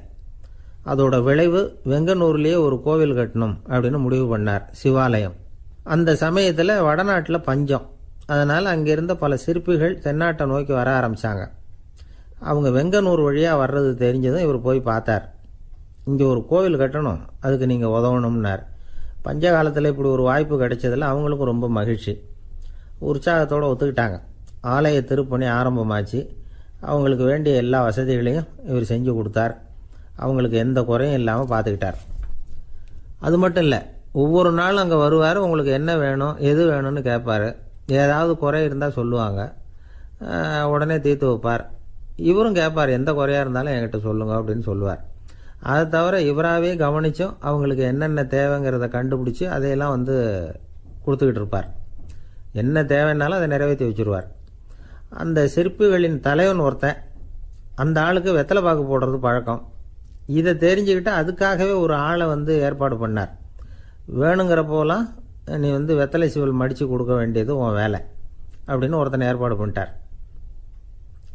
அதோட விளைவு வெங்கனூர்லேயே ஒரு கோவில் கட்டணும் அப்படின்னு முடிவு பண்ணார், சிவாலயம். அந்த சமயத்தில் வடநாட்டில் பஞ்சம். அதனால் அங்கே இருந்த பல சிற்பிகள் தென்னாட்டை நோக்கி வர ஆரம்பித்தாங்க. அவங்க வெங்கனூர் வழியாக வர்றது தெரிஞ்சதும் இவர் போய் பார்த்தார். இங்கே ஒரு கோவில் கட்டணும், அதுக்கு நீங்கள் உதவணும்னார். பஞ்ச காலத்தில் இப்படி ஒரு வாய்ப்பு கிடைச்சதில் அவங்களுக்கும் ரொம்ப மகிழ்ச்சி. உற்சாகத்தோடு ஒத்துக்கிட்டாங்க. ஆலய திருப்பணி ஆரம்பமாச்சு. அவங்களுக்கு வேண்டிய எல்லா வசதிகளையும் இவர் செஞ்சு கொடுத்தார். அவங்களுக்கு எந்த குறையும் இல்லாமல் பார்த்துக்கிட்டார். அது மட்டும் இல்லை, ஒவ்வொரு நாளும் அங்கே வருவார். உங்களுக்கு என்ன வேணும் எது வேணும்னு கேட்பார். ஏதாவது குறை இருந்தால் சொல்லுவாங்க, உடனே தீர்த்து வைப்பார். இவரும் கேட்பார், எந்த குறையாக இருந்தாலும் என்கிட்ட சொல்லுங்க அப்படின்னு சொல்லுவார். அதை தவிர இவராகவே கவனிச்சும் அவங்களுக்கு என்னென்ன தேவைங்கிறத கண்டுபிடிச்சி அதையெல்லாம் கொடுத்துக்கிட்டு இருப்பார். என்ன தேவைன்னாலும் அதை நிறைவேற்றி வச்சுருவார். அந்த சிற்பிகளின் தலைவன் ஒருத்தன், அந்த ஆளுக்கு வெத்தலை பாக்கு போடுறது பழக்கம். இதை தெரிஞ்சுக்கிட்டு அதுக்காகவே ஒரு ஆளை ஏற்பாடு பண்ணார். வேணுங்கிறப்போலாம் நீ வெத்தலை சிவல் மடித்து கொடுக்க வேண்டியது உன் வேலை அப்படின்னு ஒருத்தனை ஏற்பாடு பண்ணிட்டார்.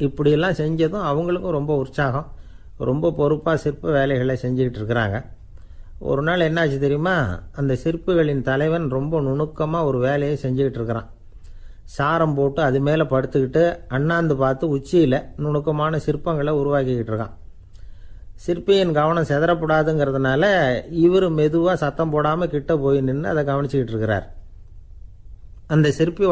இப்படியெல்லாம் செஞ்சதும் அவங்களுக்கும் ரொம்ப உற்சாகம். ரொம்ப பொறுப்பாக சிற்ப வேலைகளை செஞ்சுக்கிட்டு இருக்கிறாங்க. ஒரு நாள் என்னாச்சு தெரியுமா? அந்த சிற்பிகளின் தலைவன் ரொம்ப நுணுக்கமாக ஒரு வேலையை செஞ்சுக்கிட்டு இருக்கிறான். சாரம் போட்டு அது மேலே படுத்துக்கிட்டு அண்ணாந்து பார்த்து உச்சியில் நுணுக்கமான சிற்பங்களை உருவாக்கிக்கிட்டு இருக்கான். சிற்பியின் கவனம் செதறப்படாதுங்கிறதுனால இவர் மெதுவாக சத்தம் போடாமல் கிட்ட போய் நின்று அதை கவனிச்சுக்கிட்டு இருக்கிறார். அந்த சிற்பி